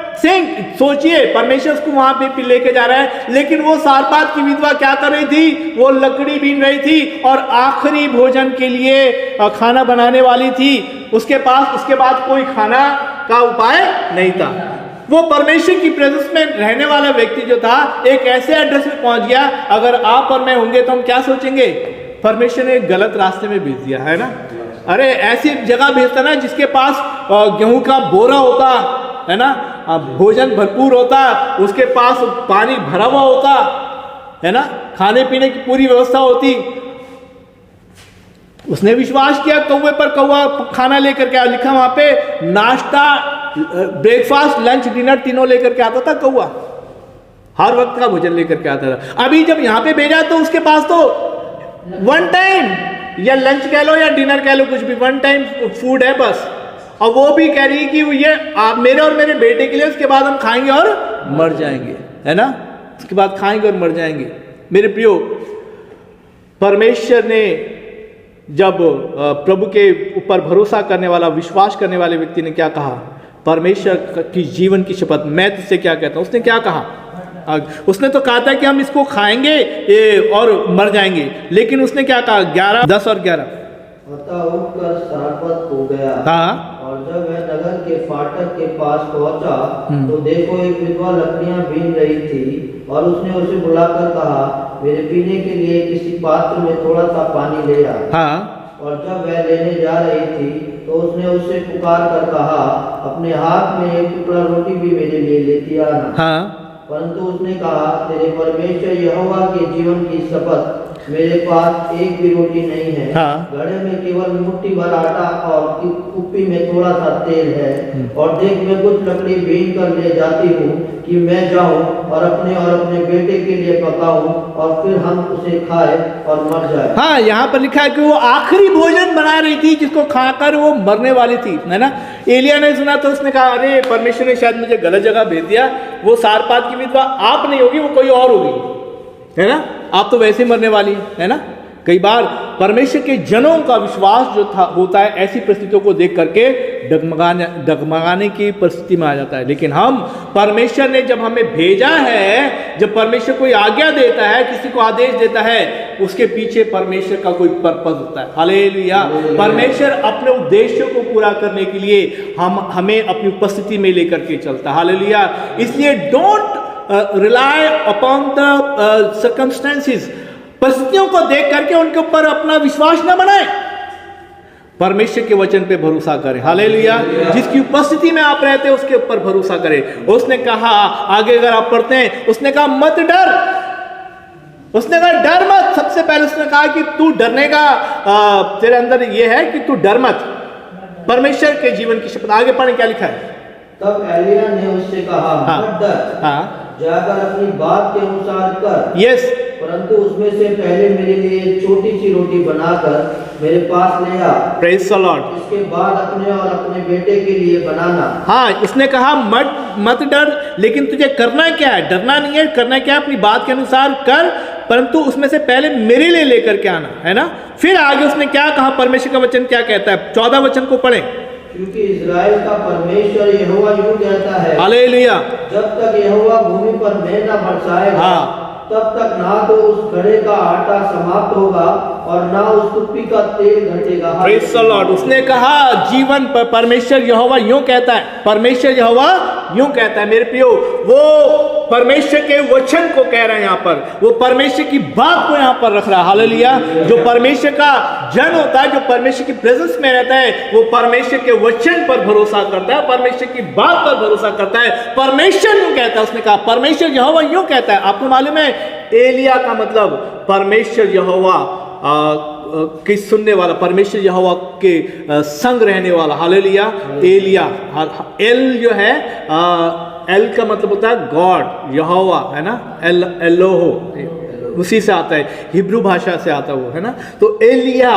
सोचिए, परमेश्वर उसको वहां पे लेके जा रहा है, लेकिन वो सारपात की विधवा क्या कर रही थी? वो लकड़ी बीन रही थी और आखिरी भोजन के लिए खाना बनाने वाली थी। उसके पास उसके बाद कोई खाना का उपाय नहीं था। वो परमेश्वर की प्रेजेंस में रहने वाला व्यक्ति जो था, एक ऐसे एड्रेस में पहुंच गया। अगर आप और मैं होंगे तो हम क्या सोचेंगे? परमेश्वर ने गलत रास्ते में भेज दिया है ना। अरे ऐसी जगह भेजता ना जिसके पास गेहूं का बोरा होता है ना, भोजन भरपूर होता, उसके पास पानी भरा हुआ होता है ना, खाने पीने की पूरी व्यवस्था होती। उसने विश्वास किया, कौवे पर कौवा खाना लेकर के लिखा वहां पे, नाश्ता, ब्रेकफास्ट, लंच, डिनर तीनों लेकर के आता था कौवा। हर वक्त का भोजन लेकर के आता था। अभी जब यहां पे भेजा तो उसके पास तो वन टाइम या लंच कह लो या डिनर कह लो, कुछ भी वन टाइम फूड है बस। और वो भी कह रही है कि ये आप मेरे और मेरे बेटे के लिए, उसके बाद हम खाएंगे और मर जाएंगे, है ना। उसके बाद खाएंगे और मर जाएंगे। मेरे प्रियो, परमेश्वर ने जब प्रभु के ऊपर भरोसा करने वाला, विश्वास करने वाले व्यक्ति ने क्या कहा? परमेश्वर की जीवन की शपथ, मैं तुझसे क्या कहता हूं। उसने क्या कहा? उसने तो कहा था कि हम इसको खाएंगे और मर जाएंगे, लेकिन उसने क्या कहा? 11, 10 और 11। अतः उठकर सारपत हो गया। हाँ। और जब वह नगर के फाटक के पास पहुंचा तो देखो एक विधवा लकड़ियां बीन रही थी। और उसने उसे बुलाकर कहा, मेरे पीने के लिए किसी पात्र में थोड़ा सा पानी ले आ। हाँ। और जब वह लेने जा रही थी तो उसने उससे पुकार कर कहा, अपने हाथ में एक टुकड़ा रोटी भी मेरे लिए लेती आना। हाँ। परंतु उसने कहा, तेरे परमेश्वर यहोवा के जीवन की शपथ, मेरे पास एक भी रोटी नहीं है। हाँ। घड़े में केवल मुट्ठी भर आटा और कुप्पी में थोड़ा सा तेल है। और देख मैं कुछ लकड़ी बीन कर ले जाती हूँ कि मैं जाऊँ और अपने बेटे के लिए पकाऊं और फिर हम उसे खाए और मर जाए। हाँ, यहाँ पर लिखा है कि वो आखिरी भोजन बना रही थी जिसको खाकर वो मरने वाली थी, है ना। एलिया ने सुना तो उसने कहा, अरे परमेश्वर ने शायद मुझे गलत जगह भेज दिया। वो सारपात की विधवा आप नहीं होगी, वो कोई और होगी, है ना। आप तो वैसे मरने वाली है ना। कई बार परमेश्वर के जनों का विश्वास जो था होता है ऐसी परिस्थितियों को देख करके डगमगाने की परिस्थिति में आ जाता है। लेकिन हम, परमेश्वर ने जब हमें भेजा है, जब परमेश्वर कोई आज्ञा देता है, किसी को आदेश देता है, उसके पीछे परमेश्वर का कोई पर्पस होता है। हालेलुया। परमेश्वर अपने उद्देश्यों को पूरा करने के लिए हमें अपनी उपस्थिति में लेकर के चलता है। हालेलुया। इसलिए don't rely upon the circumstances. परिस्थितियों को देख करके उनके ऊपर अपना विश्वास न बनाए, परमेश्वर के वचन पे भरोसा करें। हालेलुया। जिसकी उपस्थिति में आप रहते हैं उसके ऊपर भरोसा करें। उसने कहा, आगे अगर आप पढ़ते हैं, उसने कहा मत डर। उसने कहा डर मत। सबसे पहले उसने कहा कि तू डरने का तेरे अंदर ये है कि तू डर मत। परमेश्वर के जीवन की शपथ। आगे पढ़ें क्या लिखा है। तब एलिया ने उससे कहा, मत डर। हाँ। जाकर अपनी बात के अनुसार कर। यस। परंतु उसमें से पहले मेरे लिए छोटी सी रोटी बनाकर मेरे पास ले आ। Praise the Lord. इसके बाद अपने और अपने बेटे के लिए बनाना। हाँ, उसने कहा मत डर, लेकिन तुझे करना क्या है? डरना नहीं है, करना क्या है? अपनी बात के अनुसार कर, परंतु उसमें से पहले मेरे लिए लेकर के आना, है ना। फिर आगे उसने क्या कहा? परमेश्वर का वचन क्या कहता है? 14 वचन को पढ़ें। क्योंकि इज़राइल का परमेश्वर यहोवा यूं कहता है, हालेलुया। जब तक यहोवा भूमि पर मैल न बरसाएगा, हाँ, तब तक ना तो उस घड़े का आटा समाप्त होगा और ना उस कुप्पी का तेल घटेगा। Praise the Lord। उसने कहा जीवन पर परमेश्वर यहोवा यूं कहता है, परमेश्वर यहोवा यूं कहता है। मेरे प्रियो, वो परमेश्वर के वचन को कह रहे हैं यहाँ पर, वो परमेश्वर की बात को यहाँ पर रख रहा है। हालेलुया। जो परमेश्वर का जन होता है, जो परमेश्वर की प्रेजेंस में रहता है, वो परमेश्वर के वचन पर भरोसा करता है, परमेश्वर की बात पर भरोसा करता है। परमेश्वर यूं कहता है, उसने कहा परमेश्वर यहोवा यूं कहता है। आपको मालूम है एलिया का मतलब परमेश्वर यहोवा की सुनने वाला, परमेश्वर यहोवा के संग रहने वाला। हालेलुया। एलिया, एल जो है, एल का मतलब होता है गॉड, यहोवा है ना, एलोहो, उसी से आता है, हिब्रू भाषा से आता है वो, है ना। तो एलिया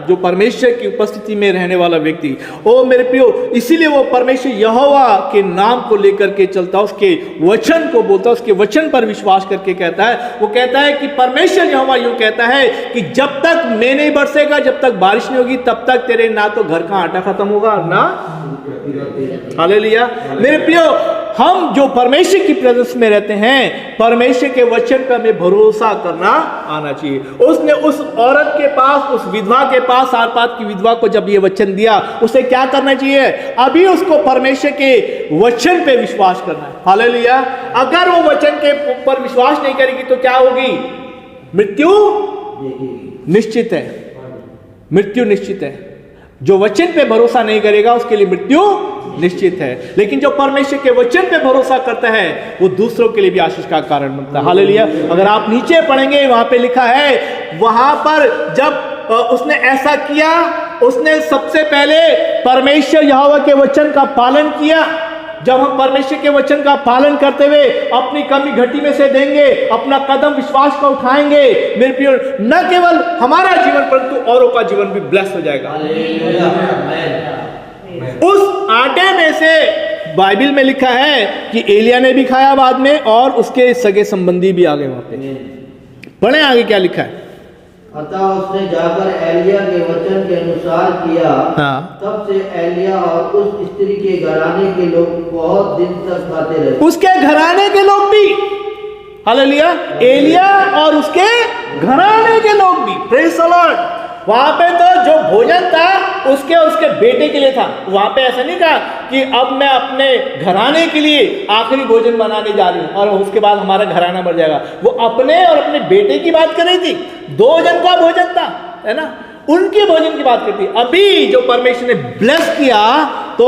जो परमेश्वर की उपस्थिति में रहने वाला व्यक्ति, ओ मेरे प्रियो, इसीलिए वो परमेश्वर यहोवा के नाम को लेकर के चलता, उसके वचन को बोलता, उसके वचन पर विश्वास करके कहता है। वो कहता है कि परमेश्वर यहोवा यूं कहता है कि जब तक मैं नहीं बरसेगा, जब तक बारिश नहीं होगी, तब तक तेरे ना तो घर का आटा खत्म होगा और ना। हालेलुया। मेरे प्रियो, हम जो परमेश्वर की प्रेजेंस में रहते हैं, परमेश्वर के वचन पर हमें भरोसा करना आना चाहिए। उसने उस औरत के पास, उस विधवा के पास, सारपात की विधवा को जब ये वचन दिया, उसे क्या करना चाहिए? अभी उसको परमेश्वर के वचन पे विश्वास करना है। हालेलुया। अगर वो वचन के ऊपर विश्वास नहीं करेगी तो क्या होगी? मृत्यु निश्चित है, मृत्यु निश्चित है। जो वचन पे भरोसा नहीं करेगा उसके लिए मृत्यु निश्चित है, लेकिन जो परमेश्वर के वचन पे भरोसा करता है वो दूसरों के लिए भी आशीष का कारण बनता है। हालेलुया। अगर आप नीचे पढ़ेंगे, वहां पे लिखा है, वहां पर जब उसने ऐसा किया, उसने सबसे पहले परमेश्वर यहोवा के वचन का पालन किया। जब हम परमेश्वर के वचन का पालन करते हुए अपनी कमी घटी में से देंगे, अपना कदम विश्वास का उठाएंगे, मेरे प्रिय, न केवल हमारा जीवन परंतु औरों का जीवन भी ब्लेस हो जाएगा। उस आटे में से बाइबल में लिखा है कि एलिया ने भी खाया बाद में, और उसके सगे संबंधी भी आ गए वहां पे। पढ़े आगे क्या लिखा है। अतः उसने जाकर एलिया के वचन के अनुसार किया। हाँ। तब से एलिया और उस स्त्री के घराने के लोग बहुत दिन तक खाते रहे। उसके घराने के लोग भी, हालेलुया, एलिया और उसके घराने के लोग भी, प्रेज़ द लॉर्ड। वहां पे तो जो भोजन था उसके और उसके बेटे के लिए था। वहां पे ऐसा नहीं कहा कि अब मैं अपने घराने के लिए आखिरी भोजन बनाने जा रही हूं और उसके बाद हमारा घराना मर जाएगा। वो अपने और अपने बेटे की बात कर रही थी। 2 जन का भोजन था, है ना, उनके भोजन की बात करती। अभी जो परमेश्वर ने ब्लेस किया तो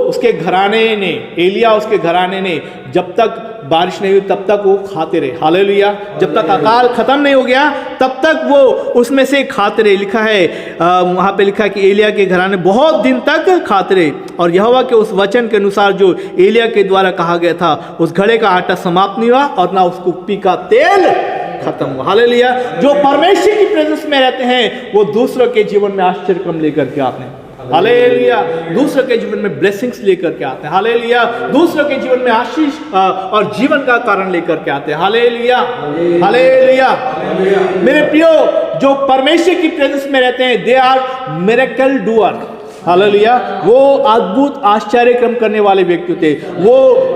उसके घराने ने, एलिया उसके घराने ने, जब तक बारिश नहीं हुई तब तक वो खाते रहे। हालेलुया। जब तक अकाल खत्म नहीं हो गया तब तक वो उसमें से खाते रहे। लिखा है, वहां पे लिखा है कि एलिया के घराने बहुत दिन तक खाते रहे, और यहोवा के उस वचन के अनुसार जो एलिया के द्वारा कहा गया था, उस घड़े का आटा समाप्त नहीं हुआ और ना उस कुप्पी का तेल खत्म हुआ। हालेलुया। जो परमेश्वर की प्रेजेंस में रहते हैं वो दूसरों के जीवन में आश्चर्यक्रम लेकर के आते हैं। हालेलुया। दूसरों के जीवन में ब्लेसिंग्स लेकर के आते हैं। हालेलुया। दूसरों के जीवन में आशीष और जीवन का कारण लेकर के आते हैं। हालेलुया। हालेलुया। मेरे प्रियो, जो परमेश्वर की प्रेजेंस में रहते हैं, they are miracle doer. Hallelujah. वो अद्भुत आश्चर्य क्रम करने वाले व्यक्ति होते हैं। वो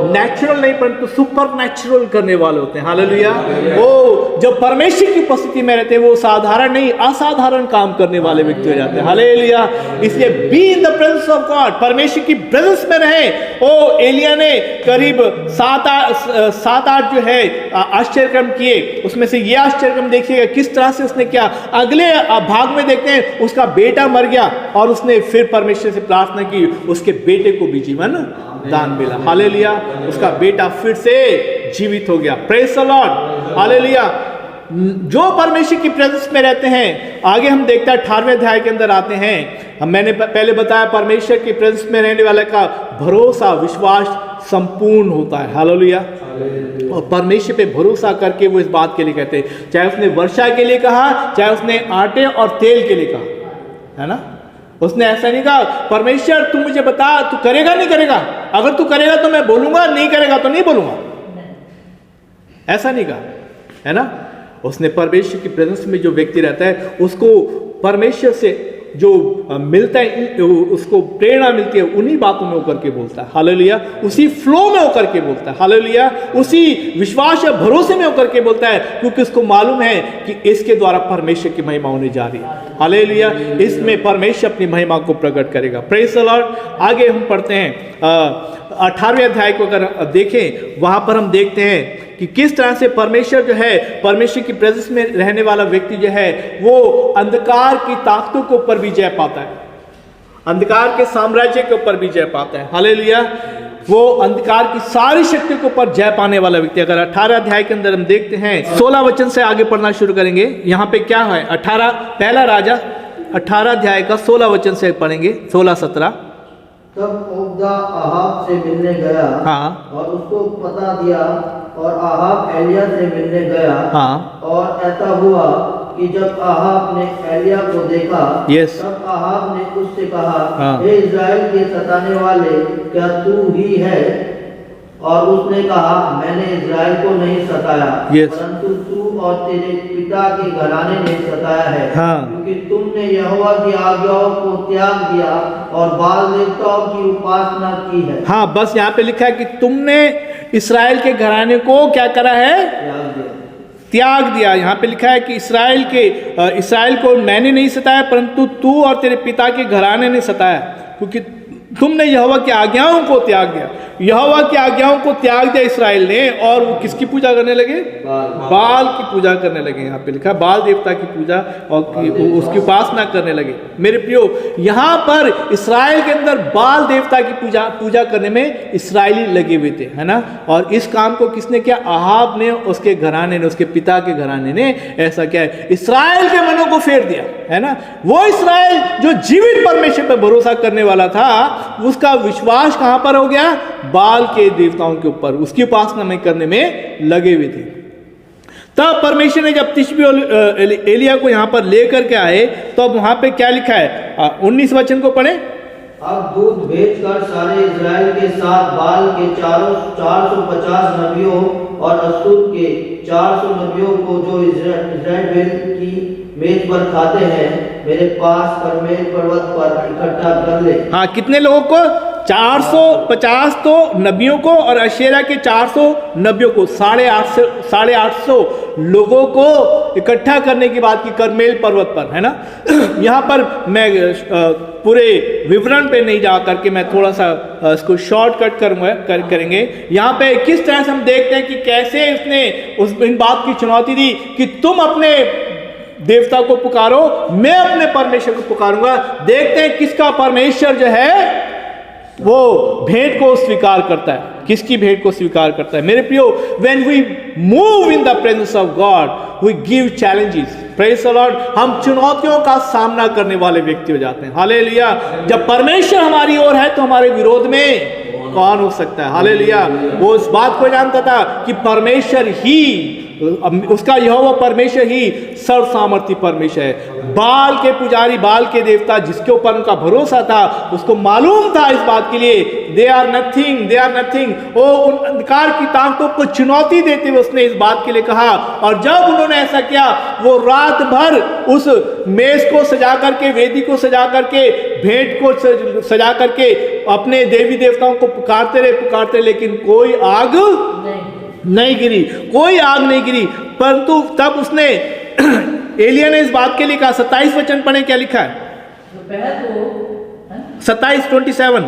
नेचुरल नहीं परंतु सुपर नेचुरल करने वाले होते हैं। हालेलुया। वो जब परमेश्वर की उपस्थिति में रहते हैं वो साधारण नहीं असाधारण काम करने वाले व्यक्ति हो जाते हैं। हालेलुया। इसलिए be in the presence of God, परमेश्वर की प्रेजेंस में रहे। ओ एलिया ने करीब 7-8 जो है आश्चर्य क्रम किए। उसमें से ये आश्चर्य क्रम देखिएगा किस तरह से उसने किया। अगले भाग में देखते हैं उसका बेटा मर गया और उसने फिर परमेश्वर से प्रार्थना की, उसके बेटे को भी जीवन दान मिला। हालेलुया। उसका बेटा फिर से जीवित हो गया। Praise the Lord. हालेलुया। जो परमेश्वर की प्रेजेंस में रहते हैं, आगे हम देखते हैं 18वें अध्याय के अंदर आते हैं। मैंने पहले बताया परमेश्वर की प्रेजेंस में रहने वाले का भरोसा, विश्वास संपूर्ण होता है। हालेलुया। और परमेश्वर पे भरोसा करके वो इस बात के लिए कहते हैं, चाहे उसने वर्षा के लिए कहा, चाहे उसने आटे और तेल के लिए कहा, है ना। उसने ऐसा नहीं कहा परमेश्वर तू मुझे बता तू करेगा नहीं करेगा, अगर तू करेगा तो मैं बोलूंगा, नहीं करेगा तो नहीं बोलूंगा, ऐसा नहीं कहा, है ना। उसने परमेश्वर की प्रेजेंस में जो व्यक्ति रहता है उसको परमेश्वर से जो मिलता है, उसको प्रेरणा मिलती है, उन्हीं बातों में होकर के बोलता है। हालेलुया। उसी फ्लो में होकर के बोलता है। हालेलुया। उसी विश्वास या भरोसे में होकर के बोलता है, क्योंकि उसको मालूम है कि इसके द्वारा परमेश्वर की महिमा होने जा रही है। हालेलुया। इसमें परमेश्वर अपनी महिमा को प्रकट करेगा। Praise the Lord. आगे हम पढ़ते हैं 18वें अध्याय को अगर देखें, वहां पर हम देखते हैं कि किस तरह से परमेश्वर जो है, परमेश्वर की प्रेजेंस में रहने वाला व्यक्ति जो है, वो अंधकार की ताकतों के ऊपर भी जय पाता है, अंधकार के साम्राज्य के ऊपर भी जय पाता है। हालेलुया। वो अंधकार की सारी शक्तियों के ऊपर जय पाने वाला व्यक्ति। अगर 18 अध्याय के अंदर हम देखते हैं 16 वचन से आगे पढ़ना शुरू करेंगे। यहाँ पे क्या है, 18 पहला राजा 18 अध्याय का 16 वचन से पढ़ेंगे, 16-17। तब ओबदा आहाब से मिलने गया, हाँ, और उसको पता दिया, और आहाब एलिया से मिलने गया। हाँ, और ऐसा हुआ कि जब आहाब ने एलिया को देखा, Yes. तब आहाब ने उससे कहा, हाँ। हे इज़राइल के सताने वाले, क्या तू ही है? और उसने कहा, मैंने इज़राइल को नहीं सताया, Yes. परंतु तू और तेरे पिता के घराने ने सताया है। हाँ। क्योंकि तुमने यहोवा की आज्ञाओं को त्याग दिया और बाल देवताओं की उपासना की है। हाँ, बस यहाँ पे लिखा है कि तुमने इस्राएल के घराने को क्या करा है, त्याग दिया। त्याग दिया। यहाँ पे लिखा है कि इस्राएल को मैंने नहीं सताया, परंतु तू और तेरे पिता के घराने ने सताया, क्योंकि तुमने यहोवा की आज्ञाओं को त्याग दिया। यहोवा की आज्ञाओं को त्याग दिया इस्राएल ने, और वो किसकी पूजा करने लगे, बाल की पूजा करने लगे। यहाँ पे लिखा है बाल देवता की पूजा और उसकी उपासना करने लगे। मेरे प्रियो, यहाँ पर इस्राएल के अंदर बाल देवता की पूजा करने में इस्राएली लगे हुए थे, है ना। और इस काम को किसने किया, आहाब ने, उसके घराने ने, उसके पिता के घराने ने ऐसा किया है। इस्राएल के मनों को फेर दिया, है ना। वो इस्राएल जो जीवित परमेश्वर पर भरोसा करने वाला था, उसका विश्वास कहां पर हो गया, बाल के देवताओं के ऊपर, उसकी उपासना में करने में लगे हुए थे। तब परमेश्वर ने जब तिशबी एलिया को यहां पर लेकर के आए, तो अब वहां पे क्या लिखा है, 19 वचन को पढ़े। अब दूध भेजकर सारे इज़राइल के साथ बाल के 450 नबियों और अशूर के 400 नबियों को जो इज़राइल की मेज पर खाते हैं, मेरे पास करमेल पर्वत पर इकट्ठा कर ले। हाँ, कितने लोगों को, 450 तो नबियों को, और अशेरा के 400 नबियों को, 850 लोगों को इकट्ठा करने की बात की करमेल पर्वत पर, है ना। यहाँ पर मैं पूरे विवरण पे नहीं जा करके मैं थोड़ा सा इसको शॉर्टकट करेंगे। यहाँ पे किस तरह से हम देखते हैं कि कैसे उसने इन बात की चुनौती दी कि तुम अपने देवता को पुकारो, मैं अपने परमेश्वर को पुकारूंगा। देखते हैं किसका परमेश्वर जो है वो भेंट को स्वीकार करता है, किसकी भेंट को स्वीकार करता है। मेरे प्रियो, when we move in the presence of God we give challenges. Praise the Lord. हम चुनौतियों का सामना करने वाले व्यक्ति हो जाते हैं। हालेलुया। जब परमेश्वर हमारी ओर है तो हमारे विरोध में कौन हो सकता है। हालेलुया। वो इस बात को जानता था कि परमेश्वर ही, उसका यहोवा परमेश्वर ही सर्व सामर्थी परमेश्वर है। बाल के पुजारी, बाल के देवता जिसके ऊपर उनका भरोसा था, उसको मालूम था इस बात के लिए, दे आर नथिंग। वो उन अंधकार की ताकतों को चुनौती देते हुए उसने इस बात के लिए कहा। और जब उन्होंने ऐसा किया, वो रात भर उस मेज को सजा करके, वेदी को सजा करके, भेंट को सजा करके अपने देवी देवताओं को पुकारते रहे, लेकिन कोई आग नहीं गिरी, कोई आग नहीं गिरी। परंतु तब उसने एलिया ने इस बात के लिए कहा, 27 वचन पढ़े, क्या लिखा है, 27:27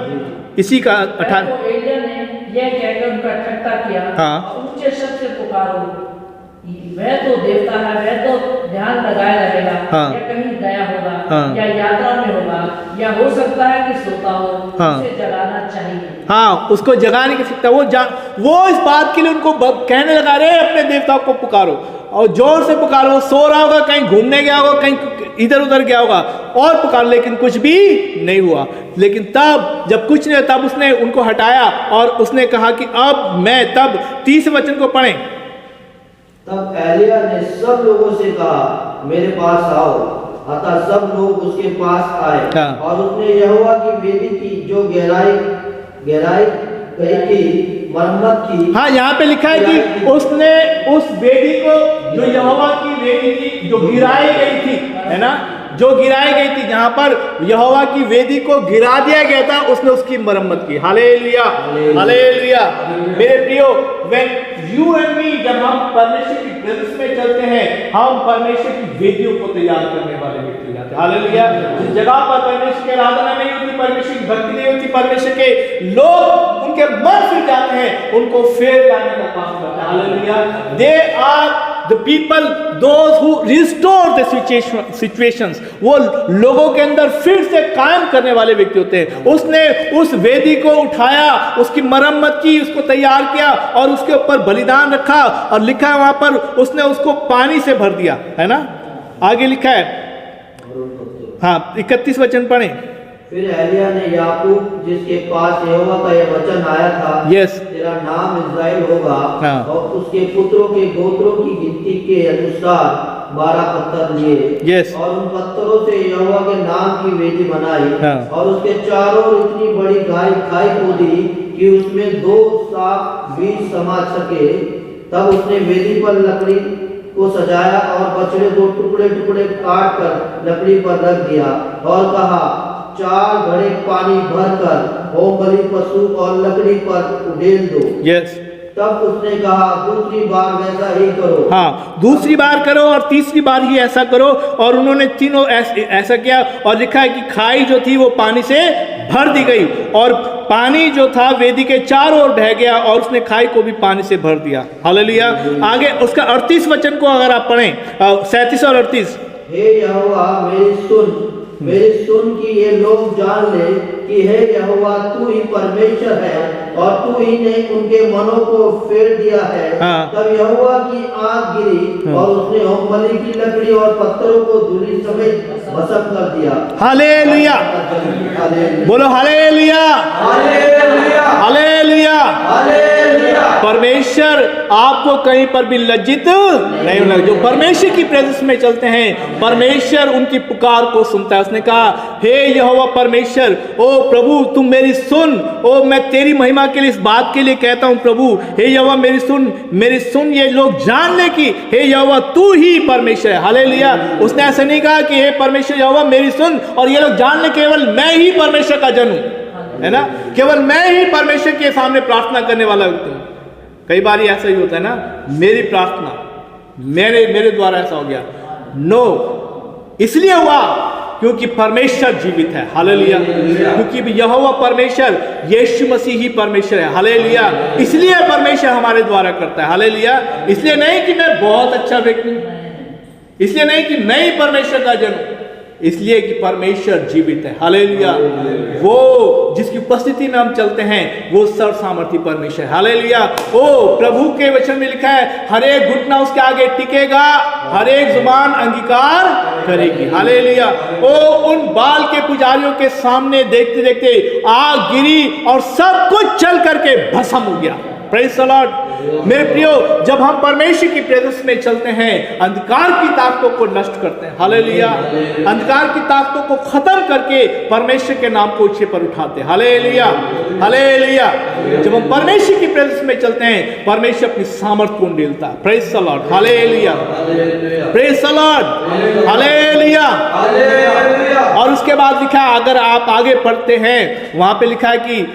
इसी का 18। एलिया ने यह कहकर उनका ठट्ठा किया, हाँ, ऊंचे शब्द से पुकारो, वह तो देवता है, वह तो ध्यान लगाए रहेगा, हाँ, या कहीं गया होगा, हाँ, या यात्रा में होगा, या हो सकता है कि सोता हो, हाँ, उसे जगाना चाहिए। हाँ, उसको जगाने की सकता। वो इस बात के लिए उनको कहने लगा, रे अपने देवताओं को पुकारो, और जोर से पुकारो। वो सो रहा होगा, कहीं घूमने गया होगा, कहीं इधर उधर गया होगा, और पुकार, लेकिन कुछ भी नहीं हुआ। लेकिन तब जब कुछ नहीं, तब उसने उनको हटाया और उसने कहा कि अब मैं, तब 30 वचन को पढ़ें। तब एलिया ने सब लोगों से कहा, मेरे पास आओ। अतः सब लोग उसके पास आए, हाँ, और उसने यहोवा की वेदी की जो गहराई गई थी मरम्मत की। हाँ, यहाँ पे लिखा है कि उसने उस वेदी को, जो यहोवा की वेदी थी, जो गिराई गई थी, है ना, जो गिराई गई थी, जहां पर यहोवा की वेदी को गिरा दिया गया था, उसने उसकी मरम्मत की। Hallelujah, hallelujah. मेरे प्रियो, when you and me, जब हम परमेश्वर की प्रेजेंस में चलते हैं, हम परमेश्वर की वेदियों को तैयार करने वाले व्यक्ति हो जाते हैं। हालेलुया। जिस जगह पर परमेश्वर की आराधना नहीं होती, परमेश्वर की भक्ति नहीं होती, परमेश्वर के लोग उनके मन फिर जाते हैं, उनको फेर लाने का काम करते हैं। Hallelujah. They are the people, those who restore the situations, वो लोगों के अंदर फिर से कायम करने वाले व्यक्ति होते हैं। उसने उस वेदी को उठाया, उसकी मरम्मत की, उसको तैयार किया और उसके ऊपर बलिदान रखा, और लिखा है वहां पर उसने उसको पानी से भर दिया, है ना। आगे लिखा है, हाँ 31 वचन पढ़े। फिर एलिया ने याकूब, जिसके पास यहोवा का यह वचन आया था, यस, तेरा नाम इस्राएल होगा, हाँ। और उसके पुत्रों के गोत्रों की गिनती के अनुसार 12 पत्थर लिए, यस, और उन पत्थरों से यहोवा के नाम की वेदी बनाई, हाँ। और उसके चारों ओर इतनी बड़ी खाई खोदी कि उसमें 2 साख बीज समा सके। तब उसने वेदी पर लकड़ी को सजाया और बछड़े 2 टुकड़े टुकड़े काट कर लकड़ी पर रख दिया, और कहा, 4 घड़े पानी भरकर होम बलि पशु और लकड़ी पर उड़ेल दो। यस। तब उसने कहा, दूसरी बार वैसा ही करो। हाँ, दूसरी बार करो और तीसरी बार ही ऐसा करो। और उन्होंने तीनों ऐसा किया, और लिखा है कि खाई जो थी वो पानी से भर दी गई, और पानी जो था वेदी के चारों ओर बह गया, और उसने खाई को भी पानी से भर दिया। हालेलुया। आगे उसका 38 वचन को अगर आप पढ़ें, 37 और 38। हे यहोवा, मेरी सुन कि ये लोग जान ले कि हे यहोवा, तू ही परमेश्वर है, और तू ही ने उनके मनों को फेर दिया है। हाँ। तब यहोवा की आग गिरी, और उसने होम बलि की लकड़ी और पत्थरों को धूलि समेत भस्म कर दिया। हालेलुया, बोलो हालेलुया, हालेलुया, हालेलुया, हालेलुया। परमेश्वर आपको कहीं पर भी लज्जित नहीं होना। जो परमेश्वर की प्रेजेंस में चलते हैं, परमेश्वर उनकी पुकार को सुनता है। उसने कहा, हे यहोवा परमेश्वर, ओ प्रभु तुम मेरी सुन, ओ मैं तेरी महिमा के लिए इस बात के लिए कहता हूं प्रभु, हे यहोवा मेरी सुन, ये लोग जान ले कि हे यहोवा तू ही परमेश्वर है। हालेलुया। उसने ऐसा नहीं कहा कि हे परमेश्वर यहोवा मेरी सुन, और ये लोग जान ले केवल मैं ही परमेश्वर का जन हूं, है ना, केवल मैं ही परमेश्वर के सामने प्रार्थना करने वाला व्यक्ति हूं। कई बार ऐसा ही होता है ना, मेरी प्रार्थना मेरे द्वारा ऐसा हो गया। नो, इसलिए हुआ क्योंकि परमेश्वर जीवित है। हालेलुया। क्योंकि यहोवा परमेश्वर, यीशु मसीह ही परमेश्वर है। हालेलुया। इसलिए परमेश्वर हमारे द्वारा करता है। हालेलुया। इसलिए नहीं कि मैं बहुत अच्छा व्यक्ति हूं, इसलिए नहीं कि मैं ही परमेश्वर का जन हूं, इसलिए कि परमेश्वर जीवित है। हालेलुया। वो जिसकी उपस्थिति में हम चलते हैं, वो सर्व सामर्थी परमेश्वर है। हालेलुया। ओ प्रभु के वचन में लिखा है, हर एक घुटना उसके आगे टिकेगा, हर एक जुबान अंगीकार करेगी। हालेलुया। ओ उन बाल के पुजारियों के सामने देखते देखते आग गिरी और सब कुछ चल करके भस्म हो गया। Praise the Lord. मेरे प्रियो, जब हम परमेश्वर की प्रेजेंस में चलते हैं, अंधकार की ताकतों को नष्ट करते हैं। हालेलुया। अंधकार की ताकतों को खत्म करके परमेश्वर के नाम को ऊंचे पर उठाते हैं। Hallelujah, hallelujah. जब हम परमेश्वर की प्रेजेंस में चलते हैं, परमेश्वर अपनी सामर्थ को उंडेलता है। Praise the Lord. Hallelujah, praise the Lord. Hallelujah. और उसके बाद लिखा है, अगर आप आगे पढ़ते हैं, वहां पे लिखा है कि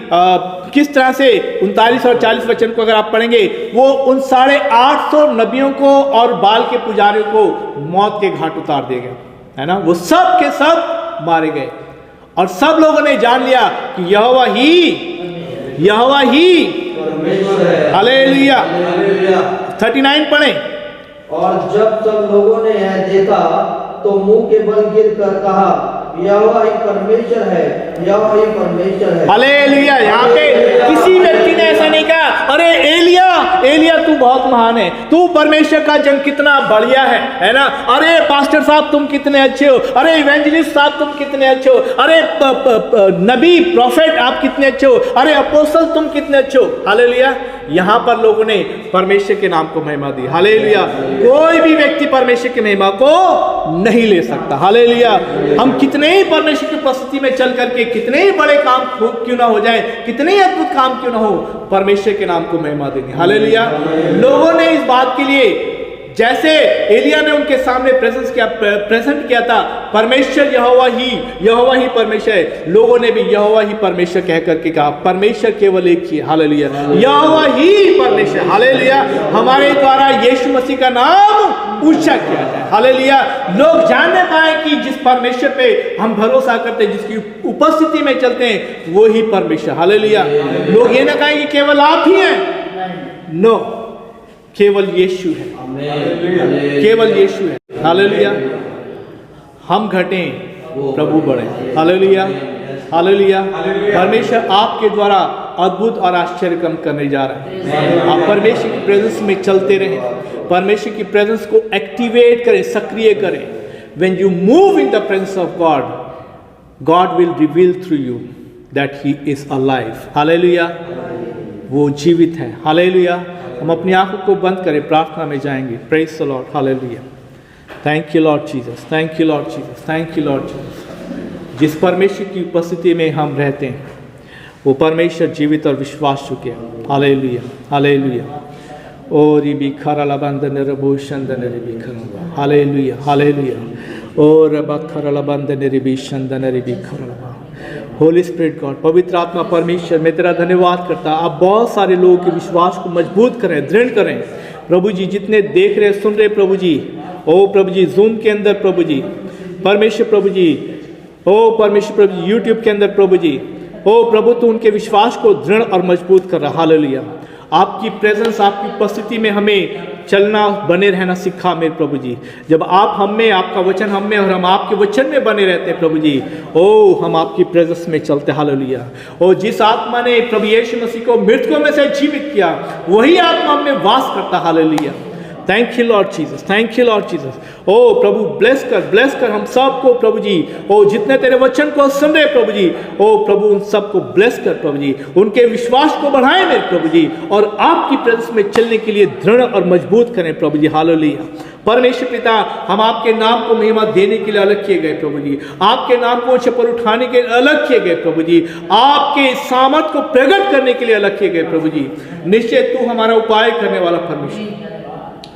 किस तरह से 39 और 40 वचन को अगर आप पढ़ेंगे, वो उन 850 नबियों को और बाल के पुजारियों को मौत के घाट उतार दिए गए, है ना। वो सब के सब मारे गए, और सब लोगों ने जान लिया कि यहोवा ही परमेश्वर है। हालेलुया। 39 पढ़े। और जब सब लोगों ने यह देखा तो मुंह के बल गिर कर कहा, यहोवा ही परमेश्वर है, यहोवा ही परमेश्वर है। हालेलुया। यहाँ पे किसी व्यक्ति ने ऐसा नहीं कहा, अरे एलिया तू बहुत महान है, तू परमेश्वर का जन कितना बढ़िया है ना। अरे पास्टर साहब तुम कितने अच्छे हो, अरे इवेंजलिस्ट साहब तुम कितने अच्छे हो, अरे नबी प्रॉफेट आप कितने अच्छे हो, अरे अपोस्टल तुम कितने अच्छे हो। हालेलुया। यहाँ पर लोगों ने परमेश्वर के नाम को महिमा दी। हालेलुया। कोई भी व्यक्ति परमेश्वर की महिमा को नहीं ले सकता। हालेलुया। हम कितने ही परमेश्वर की उपस्थिति में चल करके कितने ही बड़े काम क्यों ना हो जाए, कितने ही अद्भुत काम क्यों ना हो, परमेश्वर के नाम को महिमा देनी। हालेलुया। लोगों ने इस बात के लिए जैसे एलिया ने उनके सामने प्रेजेंट किया था, परमेश्वर यहोवा ही परमेश्वर है, लोगों ने भी यहोवा ही परमेश्वर कह करके कहा, परमेश्वर केवल एक ही, हालेलुया, यहोवा ही परमेश्वर, हालेलुया। हमारे द्वारा यीशु मसीह का नाम ऊंचा किया जाए, हालेलुया। लोग जानने पाए कि जिस परमेश्वर पे हम भरोसा करते हैं, जिसकी उपस्थिति में चलते हैं, वो ही परमेश्वर, हालेलुया। लोग ये ना कहें कि केवल आप ही हैं, नो, केवल यीशु है, केवल यीशु है, हालेलुया। हम घटें, प्रभु बढ़े, हालेलुया, हालेलुया। परमेश्वर आपके द्वारा अद्भुत और आश्चर्य काम करने जा रहा है। आप परमेश्वर की प्रेजेंस में चलते रहें, परमेश्वर की प्रेजेंस को एक्टिवेट करें, सक्रिय करें। When you move in the presence of God, God will reveal through you that He is alive, hallelujah. वो जीवित है, हालेलुया। हम अपनी आंखों को बंद करें, प्रार्थना में जाएंगे। Praise the Lord, hallelujah. Thank you Lord Jesus, thank you Lord Jesus, thank you Lord Jesus. जिस परमेश्वर की उपस्थिति में हम रहते हैं, वो परमेश्वर जीवित और विश्वास चुके हैं, हालेलुया, हालेलुया। ओ रिबी खरला बंदन रबोशंदन रिबी खरला, हालेलुया, हालेलुया। ओ रबा खरला बंदन रिबी शंदन रिबी खरला। होली स्पिरिट गॉड, पवित्र आत्मा परमेश्वर, मैं तेरा धन्यवाद करता। आप बहुत सारे लोगों के विश्वास को मजबूत करें, दृढ़ करें प्रभु जी। जितने देख रहे सुन रहे प्रभु जी, ओ प्रभु जी, जूम के अंदर प्रभु जी, परमेश्वर प्रभु जी, ओ परमेश्वर प्रभु जी, यूट्यूब के अंदर प्रभु जी, ओ प्रभु तू उनके विश्वास को दृढ़ और मजबूत कर रहा, हालेलुया। आपकी प्रेजेंस, आपकी उपस्थिति में हमें चलना, बने रहना सिखा मेरे प्रभु जी। जब आप हम में, आपका वचन हम में और हम आपके वचन में बने रहते हैं प्रभु जी, ओ हम आपकी प्रेजेंस में चलते, हालेलुया। ओ जिस आत्मा ने प्रभु यीशु मसीह को मृतकों में से जीवित किया, वही आत्मा हम में वास करता, hallelujah. Thank you Lord Jesus, thank you Lord Jesus. ओ प्रभु ब्लेस कर हम सबको प्रभु जी। ओ जितने तेरे वचन को सुन रहे प्रभु जी, ओ प्रभु उन सबको ब्लेस कर प्रभु जी। उनके विश्वास को बढ़ाएं मेरे प्रभु जी, और आपकी प्रेजेंस में चलने के लिए दृढ़ और मजबूत करें प्रभु जी, हालेलुया। परमेश्वर पिता, हम आपके नाम को महिमा देने के लिए अलग किए गए प्रभु जी, आपके नाम को ऊंचे पर उठाने के लिए अलग किए गए प्रभु जी, आपके सामर्थ को प्रकट करने के लिए अलग किए गए प्रभु जी। निश्चय तू हमारा उपाय करने वाला परमेश्वर,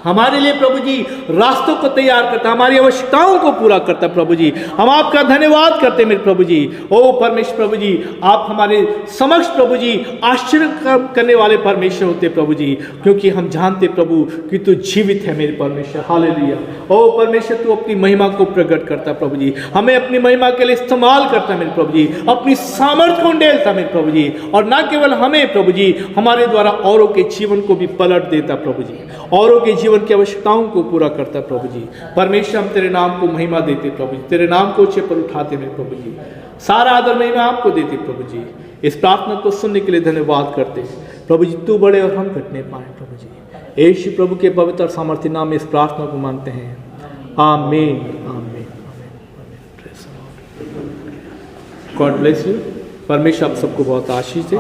हमारे लिए प्रभु जी रास्तों को तैयार करता, हमारी आवश्यकताओं को पूरा करता प्रभु जी। हम आपका धन्यवाद करते मेरे प्रभु जी। ओ परमेश्वर प्रभु जी, आप हमारे समक्ष प्रभु जी आश्चर्य करने वाले परमेश्वर होते प्रभु जी, क्योंकि हम जानते प्रभु कि तू जीवित है मेरे परमेश्वर, हालेलुया। ओ परमेश्वर, तू अपनी महिमा को प्रकट करता प्रभु जी, हमें अपनी महिमा के लिए इस्तेमाल करता मेरे प्रभु जी, अपनी सामर्थ्य को उंडेलता मेरे प्रभु जी, और न केवल हमें प्रभु जी, हमारे द्वारा औरों के जीवन को भी पलट देता प्रभु जी, औरों के जीवन की आवश्यकताओं को पूरा करता प्रभु जी। परमेश्वर, हम तेरे नाम को महिमा देते प्रभु जी, तेरे नाम को ऊंचे पर उठाते मेरे प्रभु जी, सारा आदर महिमा आपको देते प्रभु जी। इस प्रार्थना को सुनने के लिए धन्यवाद करते प्रभु जी, तू बड़े और हम घटने पाए प्रभु जी। यीशु प्रभु के पवित्र सामर्थ्य नाम में इस प्रार्थना को मानते हैं, आमीन, आमीन, आमीन। God bless you. परमेश्वर आप सबको बहुत आशीष दे।